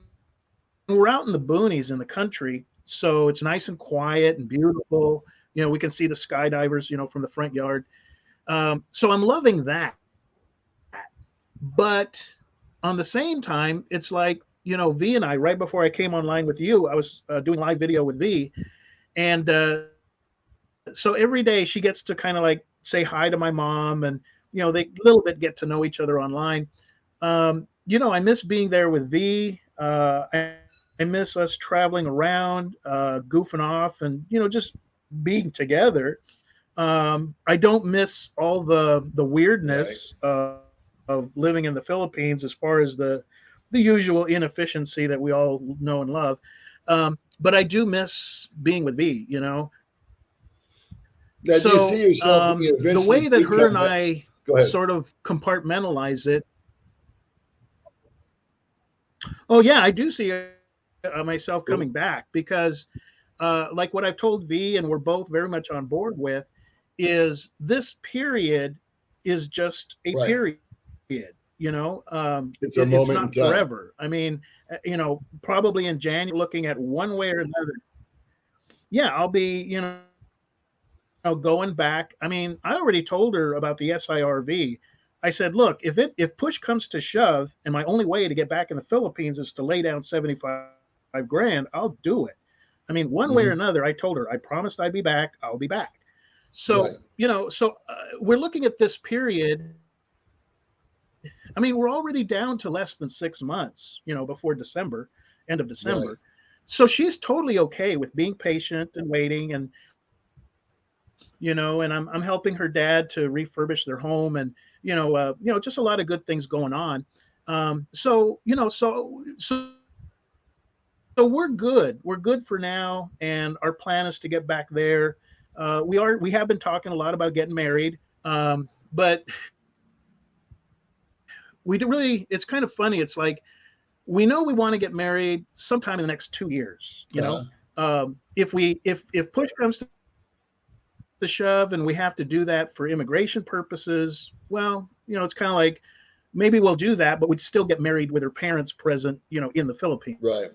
we're out in the boonies in the country, so it's nice and quiet and beautiful. You know, we can see the skydivers, you know, from the front yard. So I'm loving that. But on the same time, it's like, you know, V and I, right before I came online with you, I was doing live video with V. And so every day she gets to kind of like say hi to my mom, and, you know, they a little bit get to know each other online. You know, I miss being there with V. I miss us traveling around, goofing off, and, you know, just being together. I don't miss all the Right. weirdness of living in the Philippines, as far as the usual inefficiency that we all know and love. But I do miss being with V, you know. Now, do you see So yourself the eventually way that her become and that? I Go ahead. sort of compartmentalize it, oh yeah, I do see myself coming back, because like what I've told V, and we're both very much on board with, is this period is just a Right. period. You know, It's a it's moment in not time. forever. I mean, you know, probably in January, looking at one way or another. Yeah, I'll be, you know, going back. I mean, I already told her about the SIRV. I said, look, if push comes to shove, and my only way to get back in the Philippines is to lay down 75 grand, I'll do it. I mean, one way or Hmm. another, I told her, I promised I'd be back. I'll be back. So, Right. you know, so we're looking at this period. I mean, we're already down to less than 6 months, you know, before December, end of Right. December. So she's totally okay with being patient and waiting, and, you know, and I'm helping her dad to refurbish their home, and, you know, just a lot of good things going on. So, you know, so we're good. We're good for now, and our plan is to get back there. We have been talking a lot about getting married, but we do really. It's kind of funny. It's like, we know we want to get married sometime in the next 2 years. You know, Uh-huh. if push comes to the shove and we have to do that for immigration purposes, well, you know, it's kind of like, maybe we'll do that, but we'd still get married with her parents present, you know, in the Philippines. Right.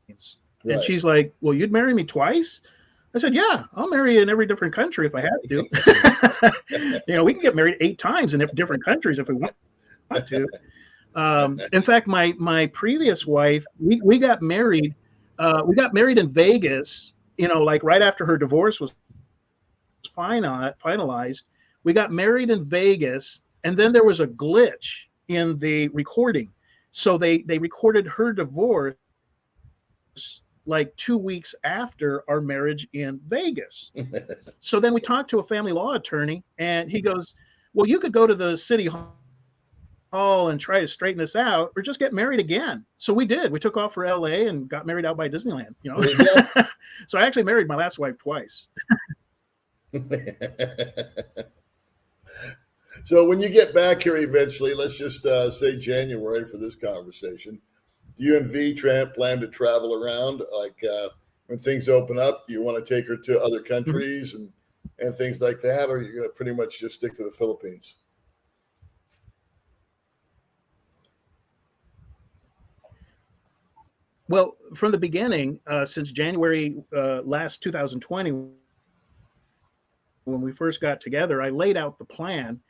And Right. she's like, "Well, you'd marry me twice?" I said, "Yeah, I'll marry you in every different country if I have to." You know, we can get married 8 times in different countries if we want to. In fact, my previous wife, we got married. We got married in Vegas. You know, like right after her divorce was finalized. We got married in Vegas, and then there was a glitch in the recording. So they recorded her divorce like 2 weeks after our marriage in Vegas. So then we talked to a family law attorney, and he goes, "Well, you could go to the city hall and try to straighten this out, or just get married again." So we did. We took off for LA and got married out by Disneyland, you There you go. know. So I actually married my last wife twice. So when you get back here eventually, let's just say January for this conversation. Do you and V plan to travel around? Like when things open up, do you want to take her to other Mhm. countries and things like that, or are you going to pretty much just stick to the Philippines? Well, from the beginning, since January last 2020, when we first got together, I laid out the plan,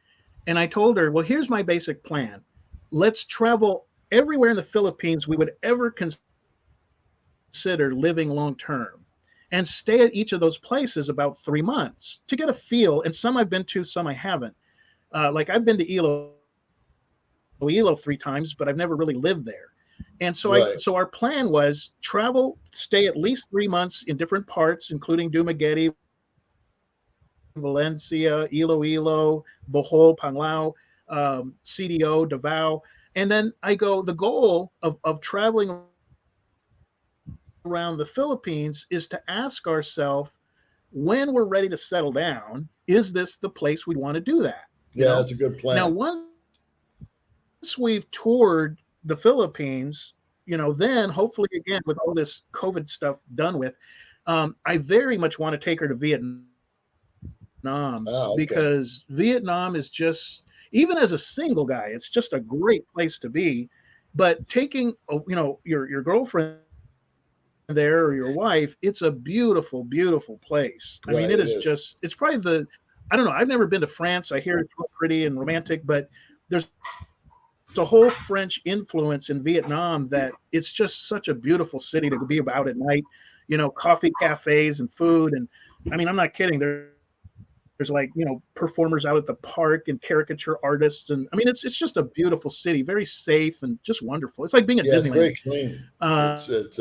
and I told her, well, here's my basic plan. Let's travel everywhere in the Philippines we would ever consider living long term, and stay at each of those places about 3 months to get a feel. And some I've been to, some I haven't. Like I've been to Iloilo 3 times, but I've never really lived there. And so Right. so our plan was travel, stay at least 3 months in different parts, including Dumaguete, Valencia, Iloilo, Bohol, Panglao, CDO, Davao. And then the goal of traveling around the Philippines is to ask ourselves, when we're ready to settle down, is this the place we want to do that? Yeah, that's a good Now, plan. once we've toured the Philippines, then hopefully, again, with all this COVID stuff done with, I very much want to take her to Vietnam, Okay. because Vietnam is just, even as a single guy, it's just a great place to be. But taking, your girlfriend there, or your wife, it's a beautiful, beautiful place. I mean, Right, it it is is. just, it's probably I don't know, I've never been to France. I hear it's real pretty and romantic, but there's a whole French influence in Vietnam that it's just such a beautiful city to be about at night. Coffee cafes and food, and I mean, I'm not kidding. There's like, performers out at the park and caricature artists, and I mean, it's just a beautiful city, very safe and just wonderful. It's like being at Yeah, it's Disneyland. very clean. Uh, It's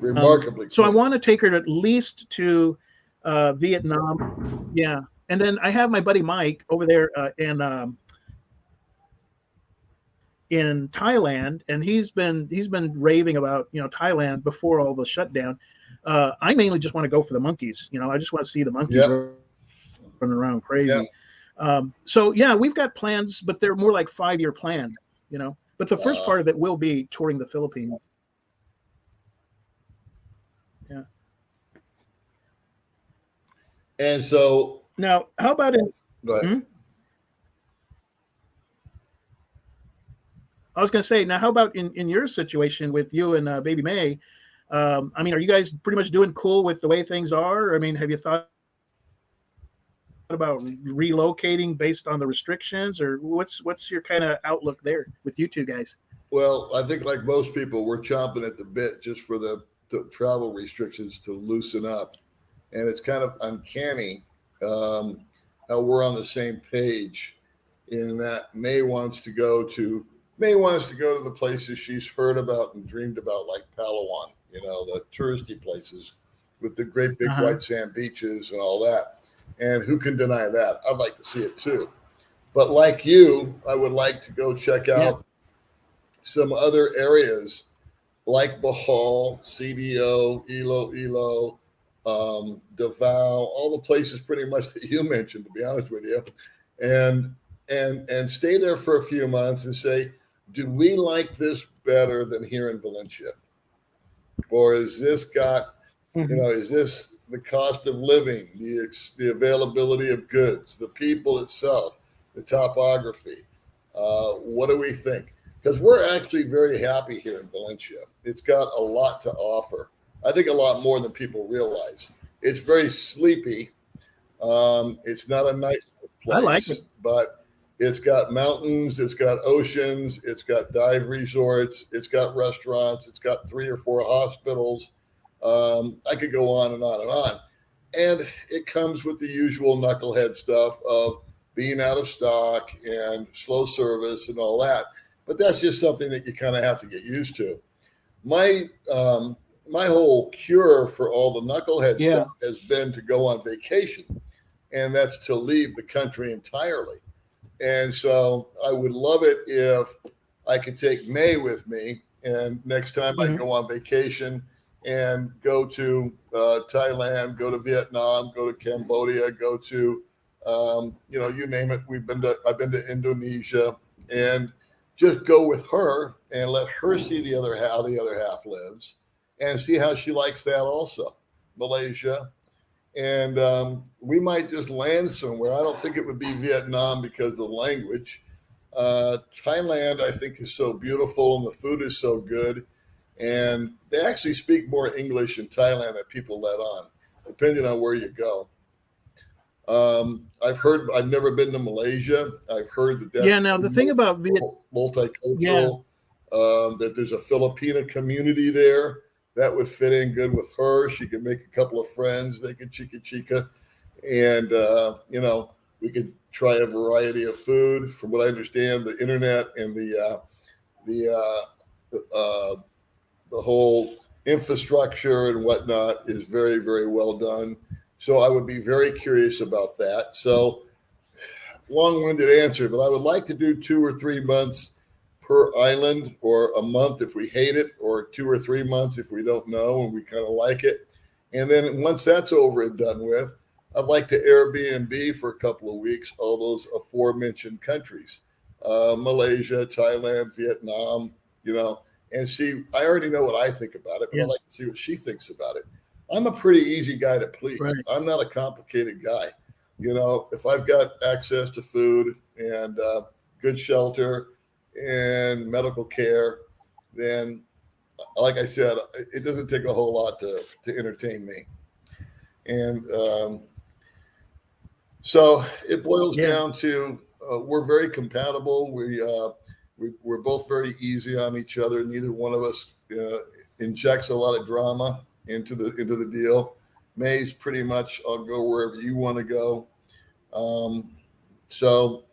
remarkably so I clean. want to take her at least to Vietnam. Yeah. And then I have my buddy Mike over there in Thailand, and he's been raving about Thailand before all the shutdown. I mainly just want to go for the monkeys. I just want to see the monkeys Yep. running around Yep. crazy. So yeah, we've got plans, but they're more like 5-year plans. But the first part of it will be touring the Philippines. Yeah. And so, Now, how about in? go ahead. Hmm? I was going to say, now, how about in your situation with you and baby May? I mean, are you guys pretty much doing cool with the way things are? I mean, have you thought about relocating based on the restrictions, or what's your kind of outlook there with you two guys? Well, I think like most people, we're chomping at the bit just for the travel restrictions to loosen up. And it's kind of uncanny how we're on the same page in that May wants to go to the places she's heard about and dreamed about, like Palawan, the touristy places with the great big white sand beaches and all that. And who can deny that? I'd like to see it too. But like you, I would like to go check out some other areas like Bohol, CDO, Iloilo, Davao, all the places pretty much that you mentioned, to be honest with you, and stay there for a few months and say, do we like this better than here in Valencia? Or is this got, is this the cost of living, the availability of goods, the people itself, the topography? What do we think? Because we're actually very happy here in Valencia. It's got a lot to offer. I think a lot more than people realize. It's very sleepy. It's not a nice place, I like it. but it's got mountains, it's got oceans, it's got dive resorts, it's got restaurants, it's got 3 or 4 hospitals. I could go on and on and on. And it comes with the usual knucklehead stuff of being out of stock and slow service and all that. But that's just something that you kind of have to get used to. My whole cure for all the knucklehead stuff has been to go on vacation, and that's to leave the country entirely. And so I would love it if I could take May with me, and next time I go on vacation and go to Thailand, go to Vietnam, go to Cambodia, go to you name it. I've been to Indonesia, and just go with her and let her see how the other half lives, and see how she likes that also, Malaysia. And we might just land somewhere. I don't think it would be Vietnam because of the language. Thailand, I think, is so beautiful and the food is so good. And they actually speak more English in Thailand than people let on, depending on where you go. I've never been to Malaysia. I've heard that's now the thing about multicultural, that there's a Filipina community there that would fit in good with her. She could make a couple of friends. They could chica chica. And, We could try a variety of food. From what I understand, the internet and the whole infrastructure and whatnot is very, very well done. So I would be very curious about that. So long-winded answer, but I would like to do 2 or 3 months per island, or a month if we hate it, or 2 or 3 months if we don't know and we kind of like it. And then once that's over and done with, I'd like to Airbnb for a couple of weeks all those aforementioned countries, Malaysia, Thailand, Vietnam, and see. I already know what I think about it, but I'd like to see what she thinks about it. I'm a pretty easy guy to please. Right. I'm not a complicated guy. If I've got access to food and good shelter and medical care, then, like I said, it doesn't take a whole lot to entertain me. And so it boils down to we're very compatible. We're both very easy on each other. Neither one of us injects a lot of drama into the deal. May's pretty much, I'll go wherever you want to go. So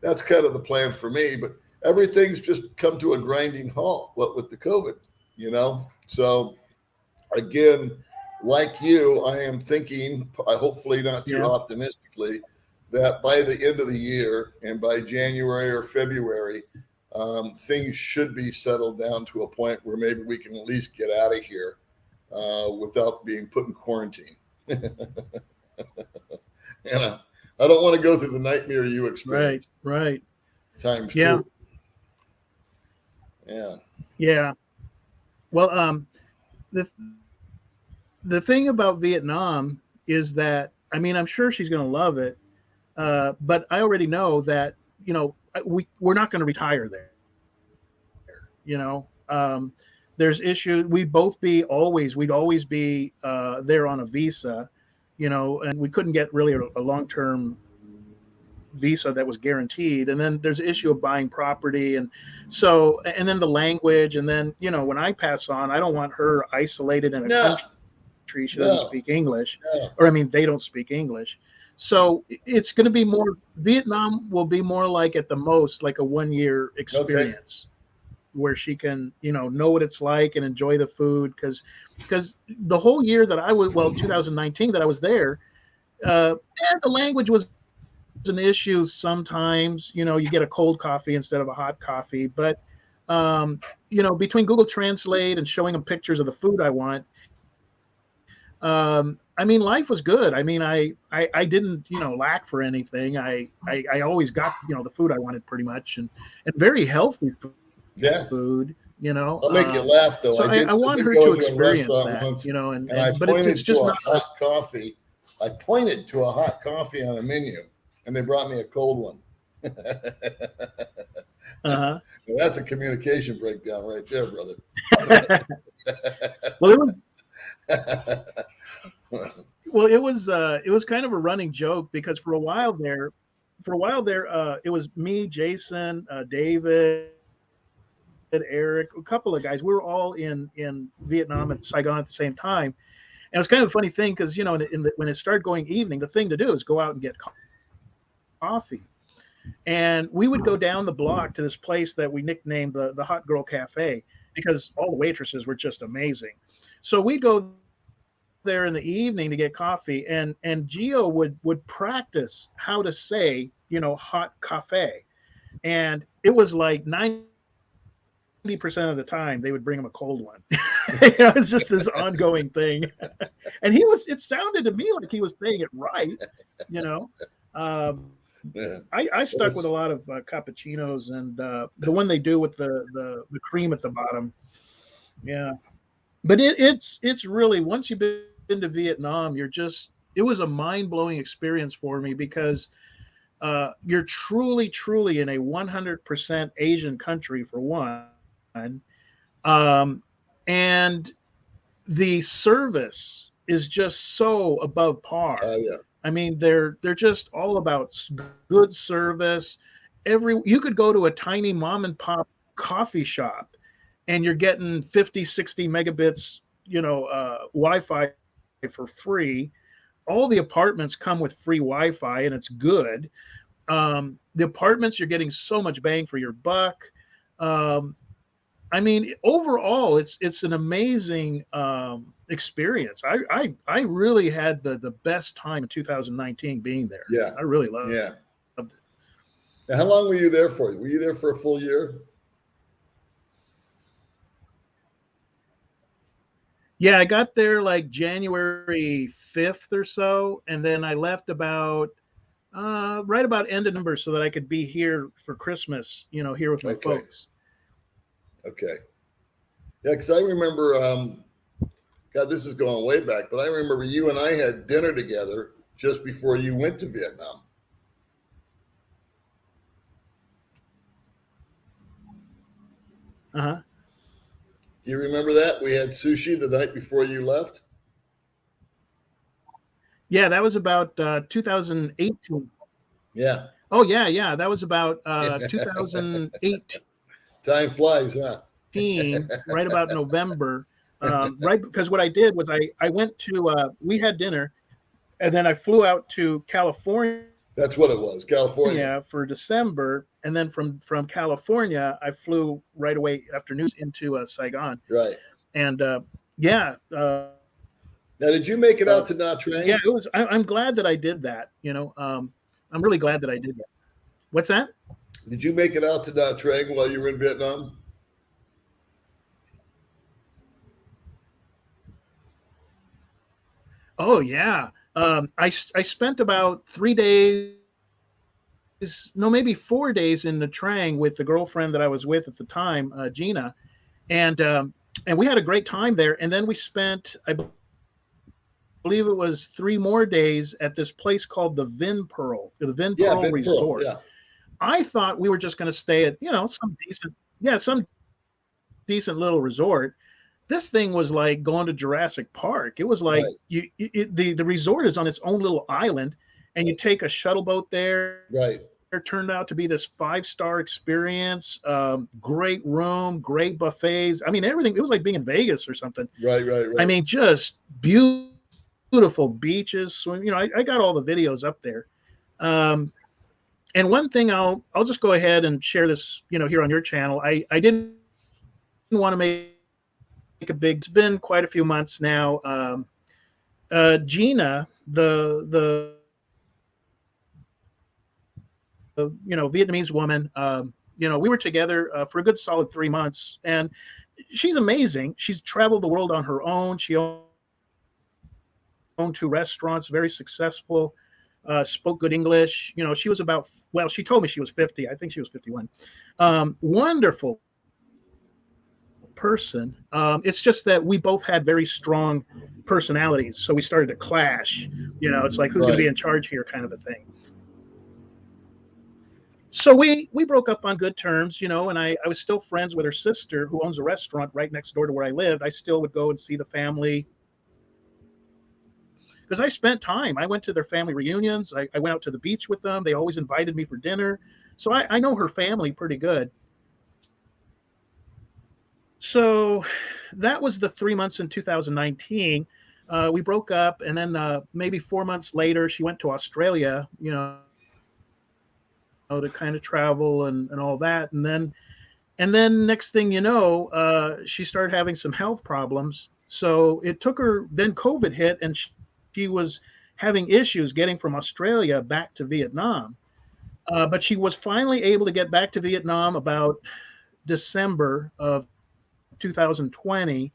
that's kind of the plan for me, but everything's just come to a grinding halt, what with the COVID, So again, like you, I am thinking, hopefully not too optimistically, that by the end of the year and by January or February, things should be settled down to a point where maybe we can at least get out of here without being put in quarantine. I don't want to go through the nightmare you experienced. Right. Times two. Yeah. Well, the thing about Vietnam is that, I'm sure she's going to love it, but I already know that, we're not going to retire there. There's issues. We'd always be there on a visa, and we couldn't get really a long-term visa that was guaranteed. And then there's the issue of buying property. And then the language. And then, when I pass on, I don't want her isolated in a country. She doesn't speak English, or they don't speak English. So it's going to be more, Vietnam will be more like at the most, like a 1-year experience where she can, know what it's like and enjoy the food. Because the whole year that 2019 that I was there, the language was an issue sometimes. You get a cold coffee instead of a hot coffee. But, between Google Translate and showing them pictures of the food I want, life was good. I didn't, lack for anything. I always got, the food I wanted pretty much, and very healthy food. I'll make you laugh though. So I want her to experience that, once, but it's just a not hot coffee. I pointed to a hot coffee on a menu, and they brought me a cold one. Well, that's a communication breakdown right there, brother. It was kind of a running joke, because for a while there, it was me, Jason, David, Eric, a couple of guys. We were all in Vietnam and Saigon at the same time. And it was kind of a funny thing, because when it started going evening, the thing to do is go out and get coffee. And we would go down the block to this place that we nicknamed the Hot Girl Cafe, because all the waitresses were just amazing. So we'd go there in the evening to get coffee, and Gio would practice how to say, hot cafe. And it was like 90% of the time they would bring him a cold one. It's just this ongoing thing. And it sounded to me like he was saying it right. I stuck with a lot of cappuccinos, and the one they do with the cream at the bottom. Yeah. But it's really, once you've been to Vietnam, it was a mind-blowing experience for me, because you're truly in a 100% Asian country, for one. And the service is just so above par. They're just all about good service. You could go to a tiny mom and pop coffee shop, and you're getting 50, 60 megabits, Wi-Fi for free. all the apartments come with free Wi-Fi, and it's good. The apartments, you're getting so much bang for your buck. Um, I mean, overall, it's an amazing experience. I really had the best time in 2019 being there. Yeah. I really loved Yeah. it. Now, how long were you there for? Were you there for a full year? Yeah, I got there like January 5th or so, and then I left about right about end of November so that I could be here for Christmas, here with my Okay. folks. Okay. Yeah, because I remember, God, this is going way back, but I remember you and I had dinner together just before you went to Vietnam. Uh-huh. Do you remember that? We had sushi the night before you left. Yeah, that was about 2018. Yeah. Oh, yeah. That was about 2018. Time flies, huh? Right about November. Right, because what I did was I went to we had dinner, and then I flew out to California That's what it was, California. for December, and then from California I flew right away after news into Saigon, Right. and yeah. Now, did you make it out to Nha Trang? Yeah, it was. I'm glad that I did that. I'm really glad that I did that. What's that? Did you make it out to Nha Trang while you were in Vietnam? Oh yeah. I spent about 3 days, no, maybe 4 days in the Trang with the girlfriend that I was with at the time, Gina, and we had a great time there. And then we spent, I believe it was 3 more days at this place called the Vin Pearl Vin Resort. Pearl, yeah. I thought we were just going to stay at some decent little resort. This thing was like going to Jurassic Park. It was like the resort is on its own little island, and you take a shuttle boat there. Right. It turned out to be this 5-star experience. Great room, great buffets. I mean, everything. It was like being in Vegas or something. Right. I mean, just beautiful beaches. So, I got all the videos up there. And one thing I'll just go ahead and share this, here on your channel. I didn't want to make it's been quite a few months now. Gina, the Vietnamese woman, we were together for a good solid 3 months, and she's amazing. She's traveled the world on her own. She owned 2 restaurants, very successful, spoke good English. She was she told me she was 50. I think she was 51. Wonderful person. It's just that we both had very strong personalities, so we started to clash. It's like, who's going to be in charge here, kind of a thing. So we broke up on good terms, and I was still friends with her sister, who owns a restaurant right next door to where I lived. I still would go and see the family because I spent time. I went to their family reunions. I went out to the beach with them. They always invited me for dinner, so I know her family pretty good. So that was the 3 months in 2019. We broke up, and then maybe 4 months later, she went to Australia, to kind of travel and all that. And then next thing you know, she started having some health problems. So it took her, then COVID hit, and she was having issues getting from Australia back to Vietnam. But she was finally able to get back to Vietnam about December of 2020.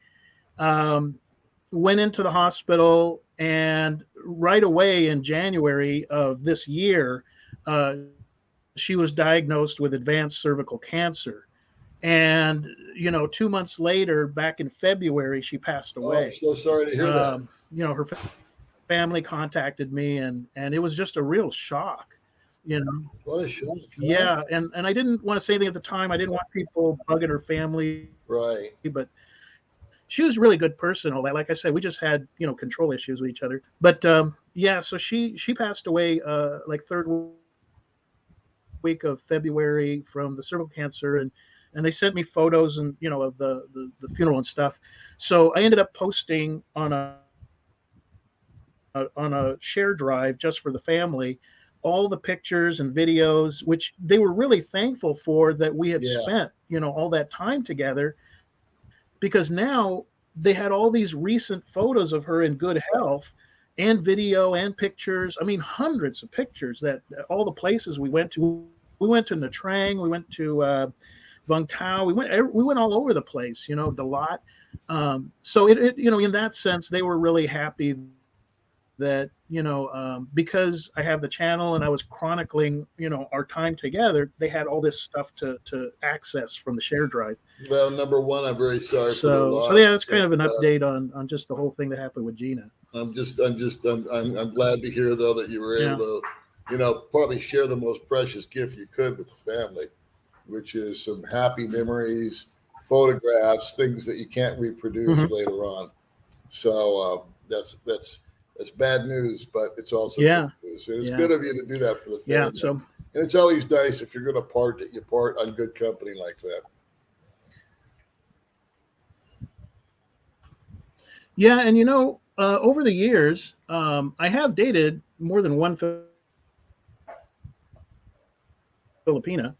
Went into the hospital, and right away in January of this year, she was diagnosed with advanced cervical cancer. And 2 months later, back in February, she passed away. Oh, I'm so sorry to hear that. Her family contacted me, and it was just a real shock. What a shock. Yeah, and I didn't want to say anything at the time. I didn't want people bugging her family. Right. But she was a really good person. All that, like I said, we just had control issues with each other. But yeah, so she passed away like third week of February from the cervical cancer, and they sent me photos and of the funeral and stuff. So I ended up posting on a on a share drive just for the family, all the pictures and videos, which they were really thankful for that we had Yeah. spent, all that time together, because now they had all these recent photos of her in good health and video and pictures. I mean, hundreds of pictures that all the places we went to. We went to Nha Trang, we went to Vung Tau, we went all over the place, Dalat. So in that sense, they were really happy that because I have the channel and I was chronicling our time together, they had all this stuff to access from the share drive. Well, number one, I'm very sorry for their loss. So yeah, that's kind of an update on just the whole thing that happened with Gina. I'm glad to hear though that you were able to, probably share the most precious gift you could with the family, which is some happy memories, photographs, things that you can't reproduce later on. So that's bad news, but it's also good news. And it's good of you to do that for the family. Yeah. So, and it's always nice if you're going to part that you part on good company like that. Yeah, and over the years, I have dated more than one Filipina.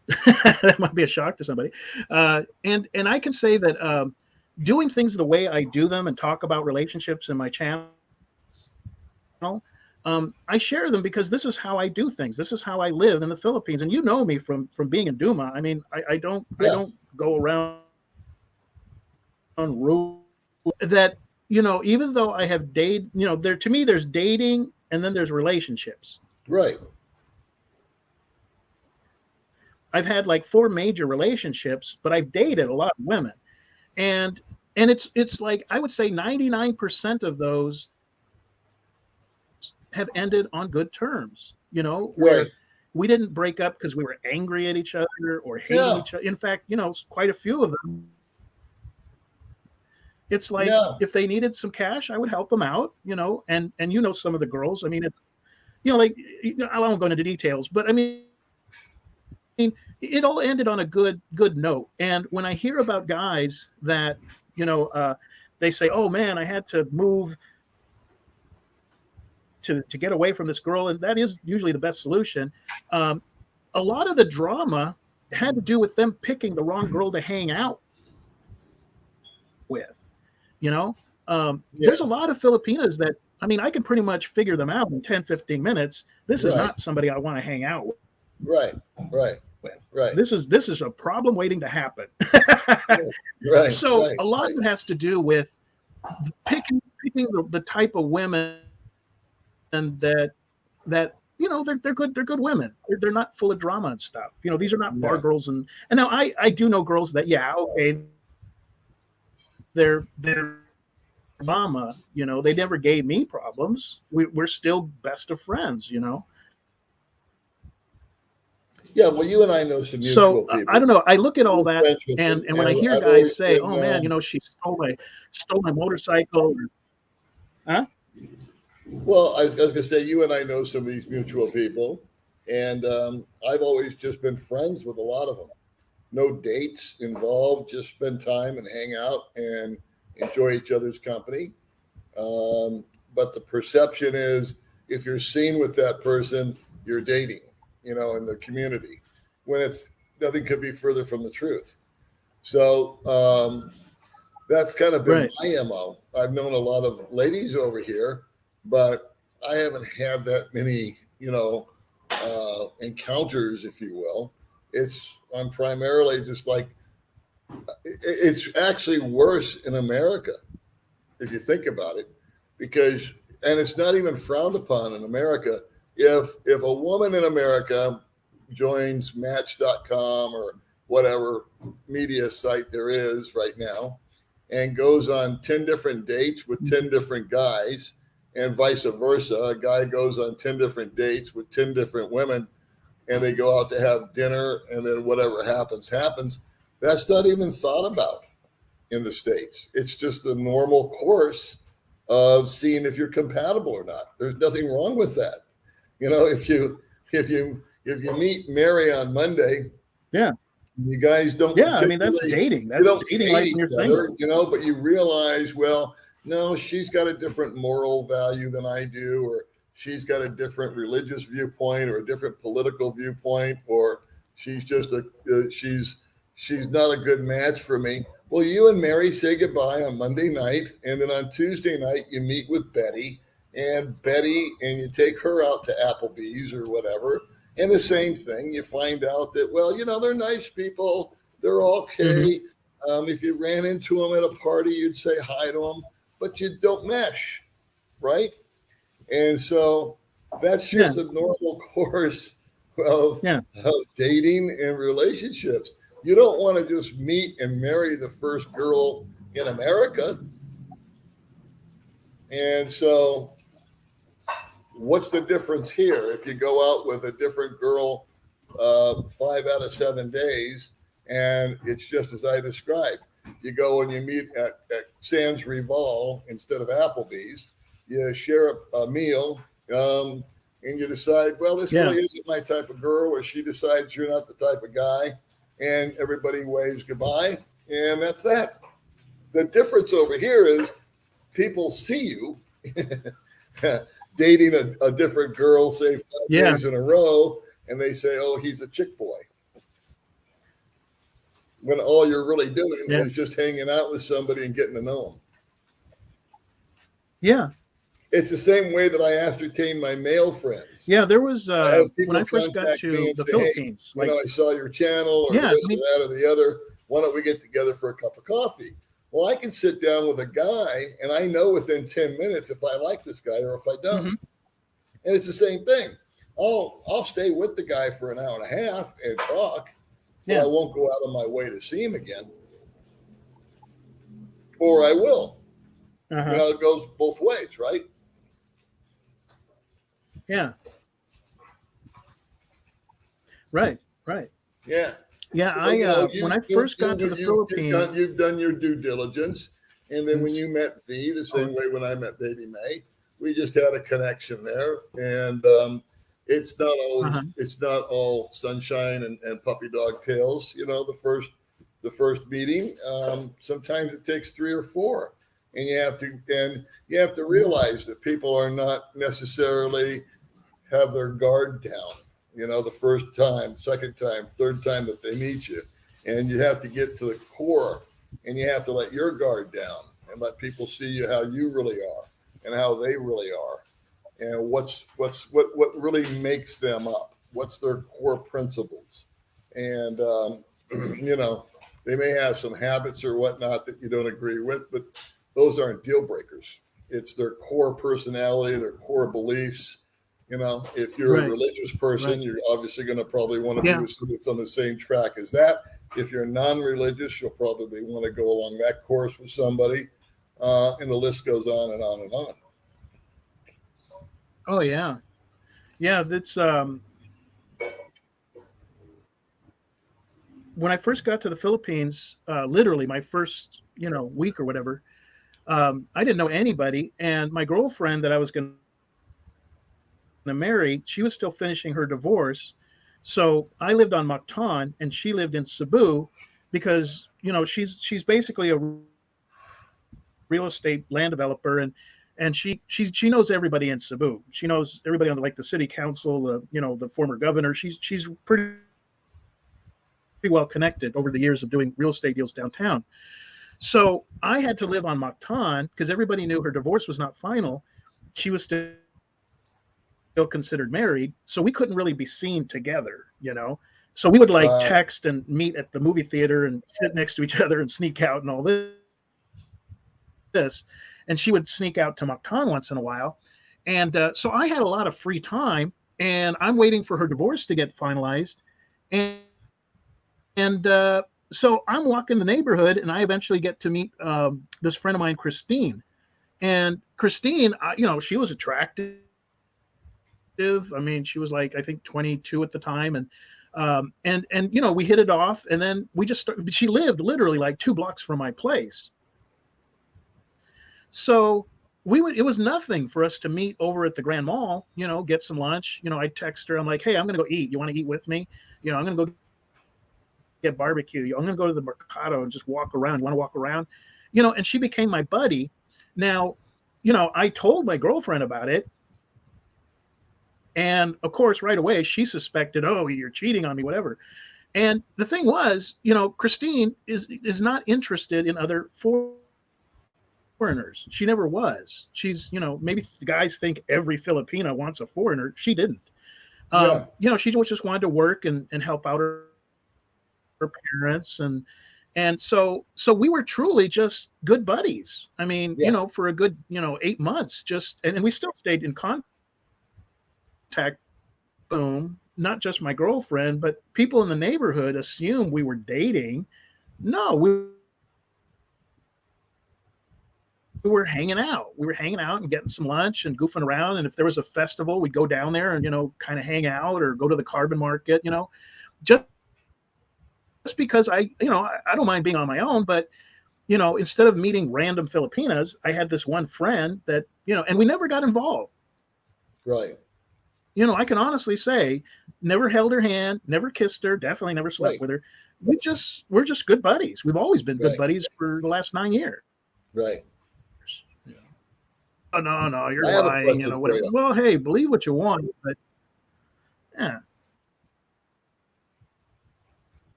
That might be a shock to somebody. And I can say that doing things the way I do them and talk about relationships in my channel, I share them because this is how I do things. This is how I live in the Philippines. And you know me from being in Duma. I mean, I don't go around rule that, even though I have dated, to me, there's dating and then there's relationships. Right. I've had like 4 major relationships, but I've dated a lot of women. And it's like, I would say 99% of those have ended on good terms, where we didn't break up because we were angry at each other or hating each other. In fact, quite a few of them. It's like if they needed some cash, I would help them out, and some of the girls. I mean, it's I won't go into details, but I mean, it all ended on a good note. And when I hear about guys that they say, "Oh man, I had to move to get away from this girl," and that is usually the best solution. A lot of the drama had to do with them picking the wrong girl to hang out with. There's a lot of Filipinas that, I mean, I can pretty much figure them out in 10, 15 minutes. This is not somebody I want to hang out with. Right. This is a problem waiting to happen. So a lot of it has to do with picking the type of women and that they're good women. They're not full of drama and stuff. These are not bar girls. And now I do know girls that, they're mama, they never gave me problems. We're still best of friends, Yeah, well, you and I know some mutual people. I don't know. I look at all that, and when I hear guys say, "Oh man, she stole my motorcycle," huh? Well, I was going to say, you and I know some of these mutual people, and I've always just been friends with a lot of them. No dates involved, just spend time and hang out and enjoy each other's company. But the perception is, if you're seen with that person, you're dating, in the community, when it's nothing could be further from the truth. So that's kind of been my MO. I've known a lot of ladies over here, but I haven't had that many, encounters, if you will. I'm primarily just like, it's actually worse in America, if you think about it, and it's not even frowned upon in America. If a woman in America joins Match.com or whatever media site there is right now and goes on 10 different dates with 10 different guys, and vice versa, a guy goes on 10 different dates with 10 different women, and they go out to have dinner, and then whatever happens, that's not even thought about in the States. It's just the normal course of seeing if you're compatible or not. There's nothing wrong with that. If you meet Mary on Monday, you guys don't. Yeah, I mean, that's dating. That's dating like you're saying. But you realize, well, no, she's got a different moral value than I do, or she's got a different religious viewpoint, or a different political viewpoint, or she's just she's not a good match for me. Well, you and Mary say goodbye on Monday night, and then on Tuesday night you meet with Betty, and you take her out to Applebee's or whatever, and the same thing. You find out that, well, they're nice people, they're okay. If you ran into them at a party, you'd say hi to them, but you don't mesh, right? And so that's just a normal course of dating and relationships. You don't want to just meet and marry the first girl in America. And so what's the difference here? If you go out with a different girl 5 out of 7 days, and it's just as I described, you go and you meet at Sam's Rival instead of Applebee's, you share a meal, and you decide, well, this really isn't my type of girl, or she decides you're not the type of guy, and everybody waves goodbye, and that's that. The difference over here is people see you dating a different girl, say 5 days in a row, and they say, oh, he's a chick boy. When all you're really doing is just hanging out with somebody and getting to know them. Yeah. It's the same way that I ascertain my male friends. Yeah, there was when I first got to the Philippines. Hey, I saw your channel, or this or that or the other. Why don't we get together for a cup of coffee? Well, I can sit down with a guy, and I know within 10 minutes if I like this guy or if I don't. And it's the same thing. I'll stay with the guy for an hour and a half and talk, but I won't go out of my way to see him again. Or I will. It goes both ways, right? Yeah. Right. Yeah. Yeah, when I first got to the Philippines, you've done your due diligence, and then when you met V, the same way when I met Baby May, we just had a connection there, and it's not always it's not all sunshine and puppy dog tails. The first meeting, sometimes it takes 3 or 4, and you have to realize that people are not necessarily have their guard down. The first time, second time, third time that they meet you, and you have to get to the core, and you have to let your guard down and let people see you how you really are and how they really are, and what really makes them up. What's their core principles? And they may have some habits or whatnot that you don't agree with, but those aren't deal breakers. It's their core personality, their core beliefs. If you're a religious person, you're obviously going to probably want to be with somebody that's on the same track as that. If you're non-religious, you'll probably want to go along that course with somebody, and the list goes on and on and on. Oh yeah, that's when I first got to the Philippines, literally my first week or whatever, I didn't know anybody, and my girlfriend that I was going to marry, she was still finishing her divorce. So I lived on Mactan and she lived in Cebu, because she's basically a real estate land developer, and she knows everybody in Cebu. She knows everybody on the city council, the former governor. She's pretty well connected over the years of doing real estate deals downtown. So I had to live on Mactan because everybody knew her divorce was not final. She was still considered married, so we couldn't really be seen together, so we would text and meet at the movie theater and sit next to each other and sneak out and all this, and she would sneak out to Mactan once in a while, and so I had a lot of free time, and I'm waiting for her divorce to get finalized, and so I'm walking the neighborhood, and I eventually get to meet this friend of mine, Christine, and Christine, she was attractive. I mean, she was I think 22 at the time, and we hit it off, and then we just started. She lived literally 2 blocks from my place, so it was nothing for us to meet over at the Grand Mall, get some lunch. I text her, I'm like, hey, I'm gonna go eat. You want to eat with me? I'm gonna go get barbecue. I'm gonna go to the Mercado and just walk around. You want to walk around? And she became my buddy. Now, I told my girlfriend about it. And of course, right away, she suspected, oh, you're cheating on me, whatever. And the thing was, Christine is not interested in other foreigners. She never was. She's, maybe the guys think every Filipina wants a foreigner. She didn't. Yeah. She just wanted to work and help out her parents, and so we were truly just good buddies. I mean, Yeah. for a good 8 months, just and we still stayed in contact. Boom, not just my girlfriend, but people in the neighborhood assumed we were dating. No, we were hanging out. We were hanging out and getting some lunch and goofing around. And if there was a festival, we'd go down there and, kind of hang out or go to the carbon market, just because I don't mind being on my own, but, instead of meeting random Filipinas, I had this one friend that, and we never got involved. Right. I can honestly say, never held her hand, never kissed her, definitely never slept with her. We're just good buddies. We've always been good buddies for the last 9 years. Right. Oh, no, you're lying. Whatever. Well, hey, believe what you want, but yeah.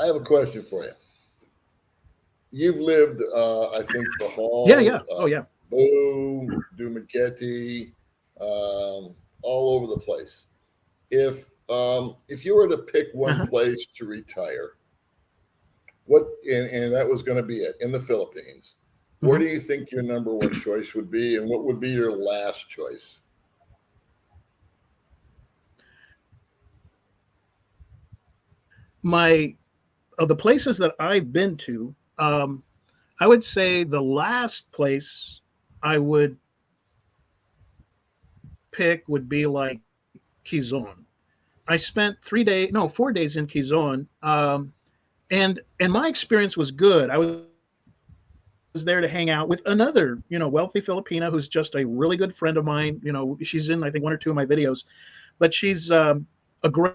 I have a question for you. You've lived, I think, the Hall. Yeah. Oh, yeah. Boo, Dumaguete, all over the place. If you were to pick one place to retire, and that was going to be it in the Philippines, where do you think your number one choice would be, and what would be your last choice? Of the places that I've been to, I would say the last place I would pick would be like Quezon. I spent 4 days in Quezon, and my experience was good. I was there to hang out with another, wealthy Filipina who's just a really good friend of mine. She's in, I think, one or two of my videos, but she's a great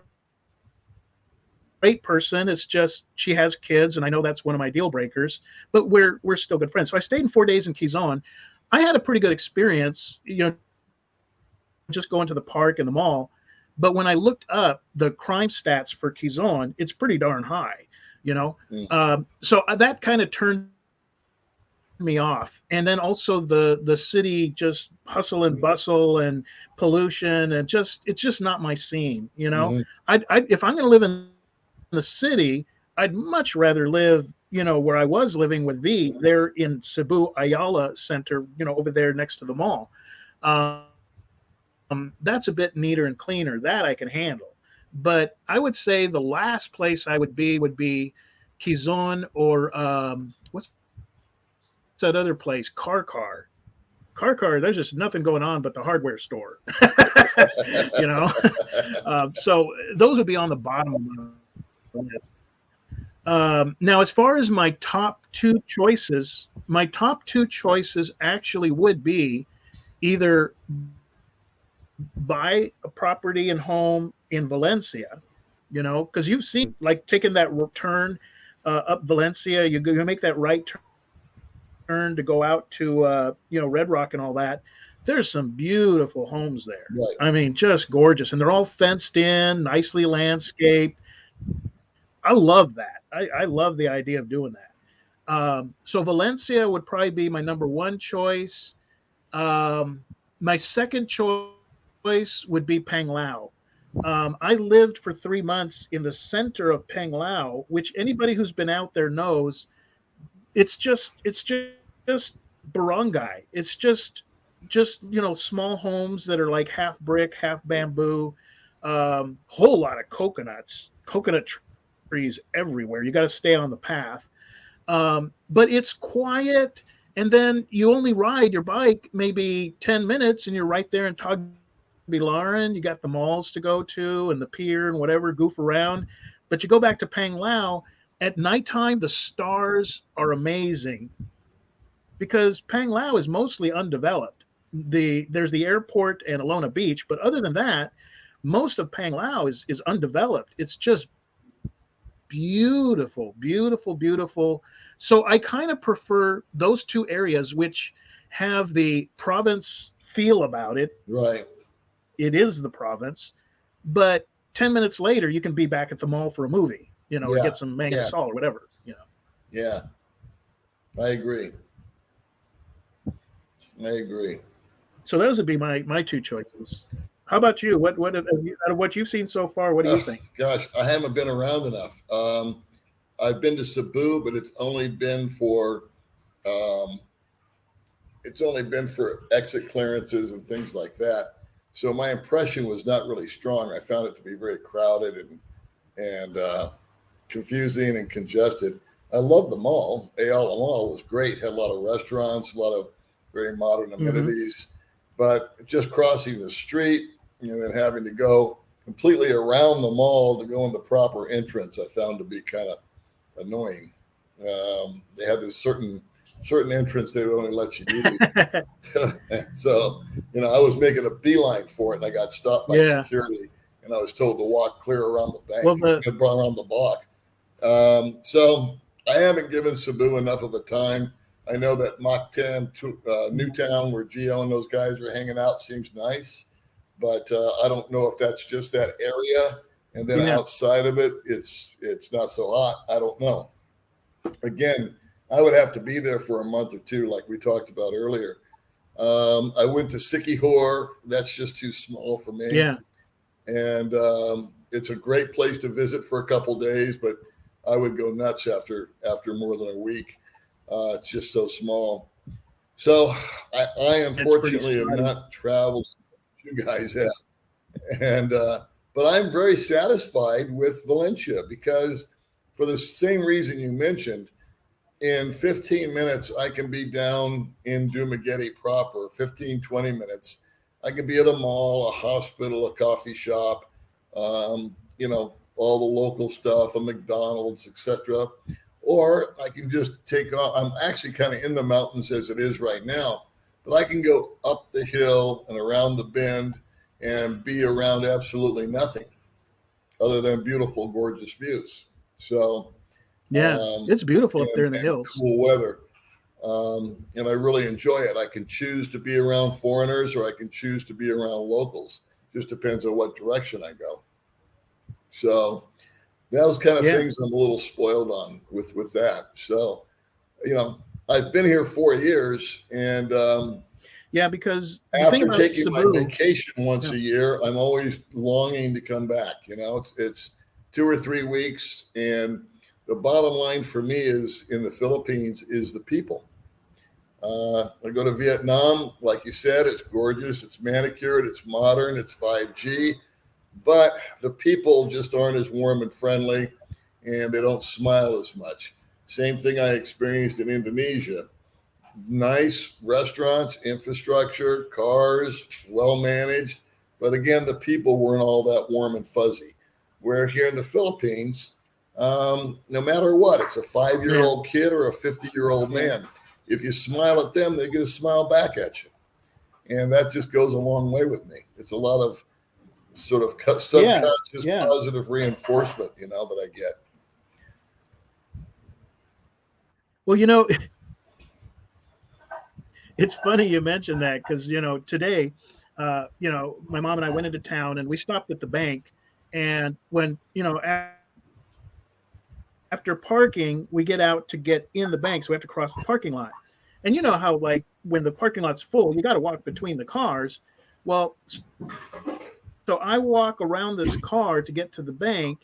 person. It's just she has kids, and I know that's one of my deal breakers, but we're still good friends. So I stayed in 4 days in Quezon. I had a pretty good experience, just going to the park and the mall. But when I looked up the crime stats for Quezon, it's pretty darn high, So that kind of turned me off. And then also the city, just hustle and bustle and pollution, and it's just not my scene. If I'm going to live in the city, I'd much rather live, where I was living with V there in Cebu Ayala Center, over there next to the mall. That's a bit neater and cleaner. That I can handle. But I would say the last place I would be Quezon, or what's that other place? Car. There's just nothing going on but the hardware store. So those would be on the bottom of the list. Now, as far as my top two choices actually would be either buy a property and home in Valencia, because you've seen, like, taking that turn up Valencia, you make that right turn to go out to Red Rock and all that. There's some beautiful homes there. Right. I mean, just gorgeous, and they're all fenced in, nicely landscaped. I love that. I love the idea of doing that. So Valencia would probably be my number one choice. My second choice would be Panglao. I lived for 3 months in the center of Panglao, which anybody who's been out there knows. It's just barangay. It's just small homes that are like half brick, half bamboo. Whole lot of coconut trees everywhere. You got to stay on the path. But it's quiet, and then you only ride your bike maybe 10 minutes, and you're right there in Tagbilaran. You got the malls to go to and the pier and whatever, goof around. But you go back to Panglao, at nighttime, the stars are amazing because Panglao is mostly undeveloped. There's the airport and Alona Beach, but other than that, most of Panglao is undeveloped. It's just beautiful, beautiful, beautiful. So I kind of prefer those two areas, which have the province feel about it. Right. It is the province, but 10 minutes later, you can be back at the mall for a movie, or Yeah. get some mango Yeah. salt or whatever. Yeah. I agree. I agree. So those would be my two choices. How about you? What have you, out of what you've seen so far? What do you think? Gosh, I haven't been around enough. I've been to Cebu, but um, it's only been for exit clearances and things like that. So my impression was not really strong. I found it to be very crowded and confusing and congested. I love the mall. Ayala Mall was great. Had a lot of restaurants, a lot of very modern Mm-hmm. amenities. But just crossing the street and then having to go completely around the mall to go in the proper entrance, I found to be kind of annoying. They had this certain entrance they would only let you use. So, I was making a beeline for it, and I got stopped by Yeah. security, and I was told to walk clear around the Well, bank, around the block. So I haven't given Cebu enough of a time. I know that Mactan, Newtown, where Gio and those guys are hanging out, seems nice, but I don't know if that's just that area, and then yeah. outside of it, it's not so hot. I don't know. Again, I would have to be there for a month or two, like we talked about earlier. I went to Sikihor. That's just too small for me. Yeah. And it's a great place to visit for a couple days, but I would go nuts after more than a week. It's just so small. So I unfortunately have not traveled as you guys have, and but I'm very satisfied with Valencia because for the same reason you mentioned. In 15 minutes, I can be down in Dumaguete proper, 15, 20 minutes. I can be at a mall, a hospital, a coffee shop, all the local stuff, a McDonald's, etc. Or I can just take off. I'm actually kind of in the mountains as it is right now, but I can go up the hill and around the bend and be around absolutely nothing other than beautiful, gorgeous views. So, Yeah, it's beautiful up there in the and hills. cool weather. And I really enjoy it. I can choose to be around foreigners or I can choose to be around locals. Just depends on what direction I go. So those kind of things I'm a little spoiled on with that. So, I've been here 4 years, and because after taking my vacation once a year, I'm always longing to come back. It's 2 or 3 weeks, and the bottom line for me is in the Philippines is the people. I go to Vietnam, like you said, it's gorgeous, it's manicured, it's modern, it's 5G, but the people just aren't as warm and friendly, and they don't smile as much. Same thing I experienced in Indonesia. Nice restaurants, infrastructure, cars, well managed, but again, the people weren't all that warm and fuzzy. Where here in the Philippines, no matter what, it's a 5-year-old kid or a 50-year-old man. If you smile at them, they're going to smile back at you. And that just goes a long way with me. It's a lot of sort of subconscious positive reinforcement, that I get. Well, it's funny you mentioned that because, today, my mom and I went into town and we stopped at the bank. And when, after parking, we get out to get in the bank. So we have to cross the parking lot. And you know how, like, when the parking lot's full, you got to walk between the cars. Well, so I walk around this car to get to the bank.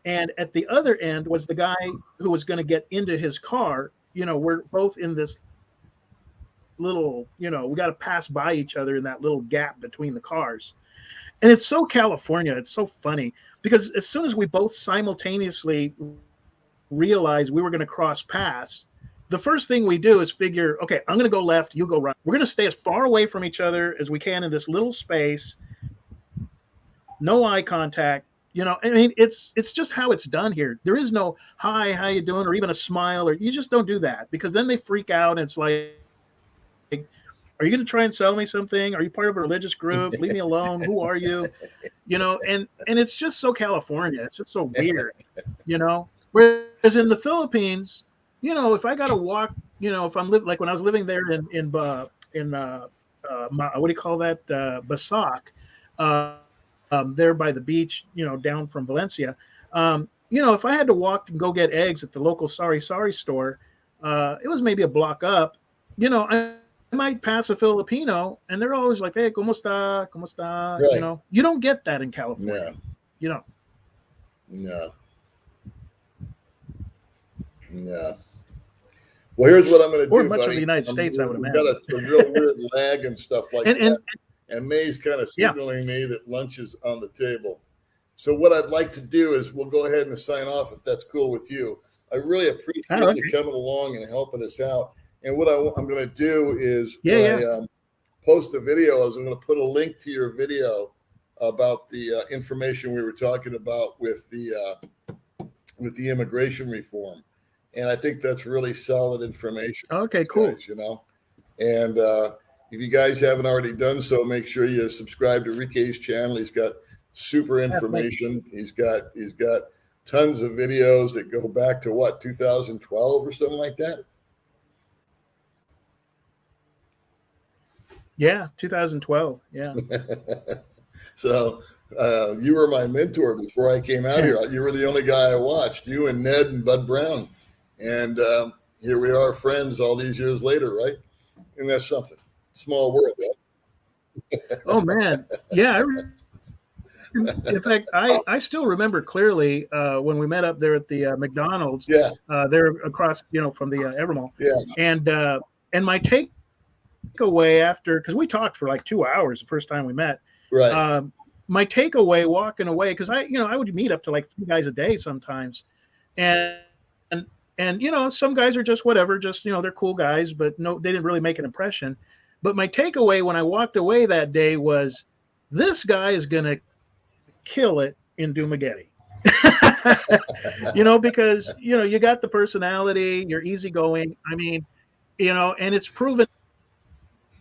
And at the other end was the guy who was going to get into his car. We're both in this little, we got to pass by each other in that little gap between the cars. And it's so California. It's so funny because as soon as we both simultaneously realized we were going to cross paths, the first thing we do is figure, okay, I'm going to go left, you go right. We're going to stay as far away from each other as we can in this little space. No eye contact. It's just how it's done here. There is no hi, how you doing, or even a smile, or you just don't do that because then they freak out. And it's like, are you going to try and sell me something? Are you part of a religious group? Leave me alone. Who are you? And it's just so California. It's just so weird, Whereas in the Philippines, if I got to walk, if I'm like when I was living there what do you call that, Basak, there by the beach, down from Valencia. If I had to walk and go get eggs at the local sari sari store, it was maybe a block up. I might pass a Filipino, and they're always like, "Hey, cómo está? ¿Cómo está?" Right. You don't get that in California. No. No. No. Well, here's what I'm going to do, Or much buddy. of the United States, I would We've imagine. got a real weird lag and stuff like that. And May's kind of Yeah. signaling me that lunch is on the table. So what I'd like to do is we'll go ahead and sign off if that's cool with you. I really appreciate you coming along and helping us out. And what I'm going to do is I post the video, I'm going to put a link to your video about the information we were talking about with the immigration reform. And I think that's really solid information. Okay, cool. Guys, and if you guys haven't already done so, make sure you subscribe to Reekay's channel. He's got super information. He's got tons of videos that go back to 2012 or something like that. Yeah, 2012. Yeah. So you were my mentor before I came out here. You were the only guy I watched, you and Ned and Bud Brown. And here we are, friends, all these years later, right? And that's something. Small world, right? Oh, man. Yeah. In fact, I still remember clearly when we met up there at the McDonald's. Yeah. There across, from the Evermall. Yeah. And my takeaway after, because we talked for like 2 hours the first time we met. Right. My takeaway walking away, because I would meet up to like 3 guys a day sometimes, and some guys are just whatever, just they're cool guys, but no, they didn't really make an impression. But my takeaway when I walked away that day was, this guy is gonna kill it in Dumaguete. Because you got the personality, you're easygoing. I mean, and it's proven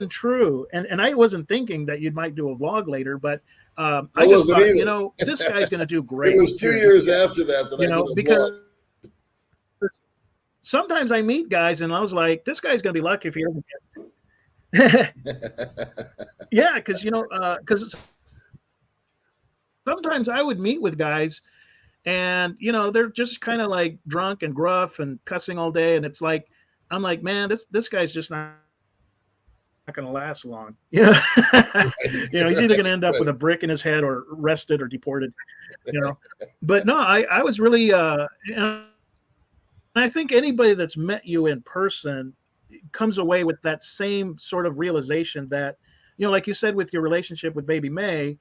true. And I wasn't thinking that you might do a vlog later, but I just thought, this guy's going to do great. It was 2 years after that I did a because vlog. Sometimes I meet guys and I was like, this guy's going to be lucky if he doesn't get yeah, because sometimes I would meet with guys and they're just kind of like drunk and gruff and cussing all day, and it's like, I'm like, man, this guy's just not going to last long. He's either going to end up with a brick in his head or arrested or deported. But no, I was really I think anybody that's met you in person comes away with that same sort of realization that, like you said with your relationship with Baby May,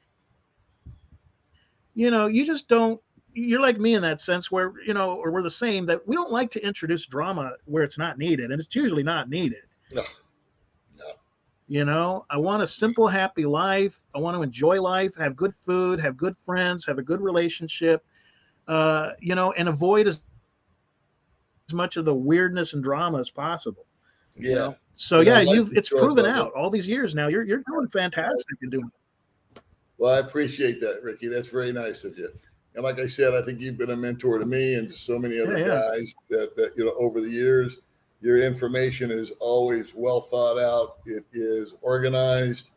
you just don't, you're like me in that sense where, or we're the same, that we don't like to introduce drama where it's not needed, and it's usually not needed. No. I want a simple, happy life. I want to enjoy life, have good food, have good friends, have a good relationship, and avoid as much of the weirdness and drama as possible. Yeah. So yeah, it's proven out all these years now. You're doing fantastic in doing it. Well, I appreciate that, Ricky. That's very nice of you. And like I said, I think you've been a mentor to me and to so many other guys that over the years. Your information is always well thought out. It is organized.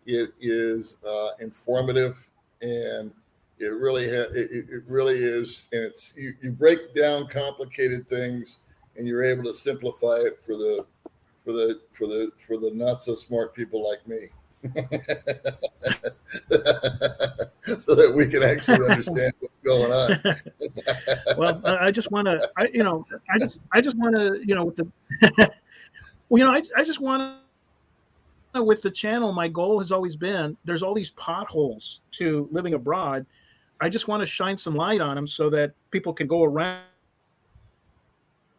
It is informative, and it really is. And it's you break down complicated things, and you're able to simplify it for the not so smart people like me, so that we can actually understand what's going on. Well, I just want to, I just want to, with the, I just want to, with the channel, my goal has always been, there's all these potholes to living abroad. I just want to shine some light on them so that people can go around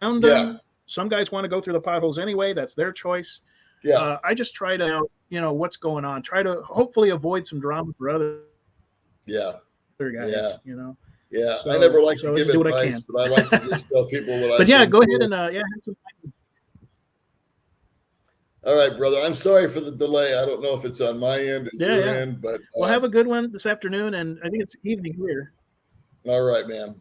them. Yeah. Some guys want to go through the potholes anyway. That's their choice. Yeah. I just try to, what's going on. Try to hopefully avoid some drama for other guys. Yeah. So, I never like to give advice, but I like to just tell people what I. But yeah, go ahead and have some fun. All right, brother. I'm sorry for the delay. I don't know if it's on my end or your end, but we'll have a good one this afternoon, and I think it's evening here. All right, man.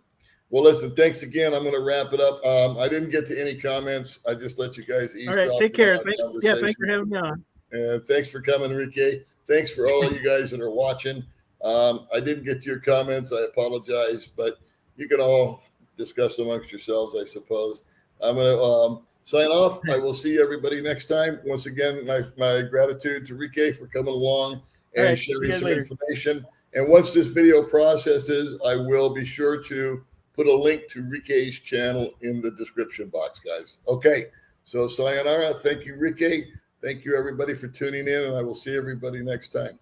Well, listen, thanks again. I'm going to wrap it up. I didn't get to any comments. I just let you guys All right, eavesdrop take on care. our Thanks. Yeah, thanks for conversation. having me on. And thanks for coming, Enrique. Thanks for all of you guys that are watching. I didn't get to your comments. I apologize, but you can all discuss amongst yourselves, I suppose. I'm going to sign off. I will see everybody next time. Once again, my gratitude to Enrique for coming along and Right, see you sharing guys some later. information. And once this video processes, I will be sure to put a link to Enrique's channel in the description box, guys. Okay, so sayonara. Thank you, Enrique. Thank you, everybody, for tuning in, and I will see everybody next time.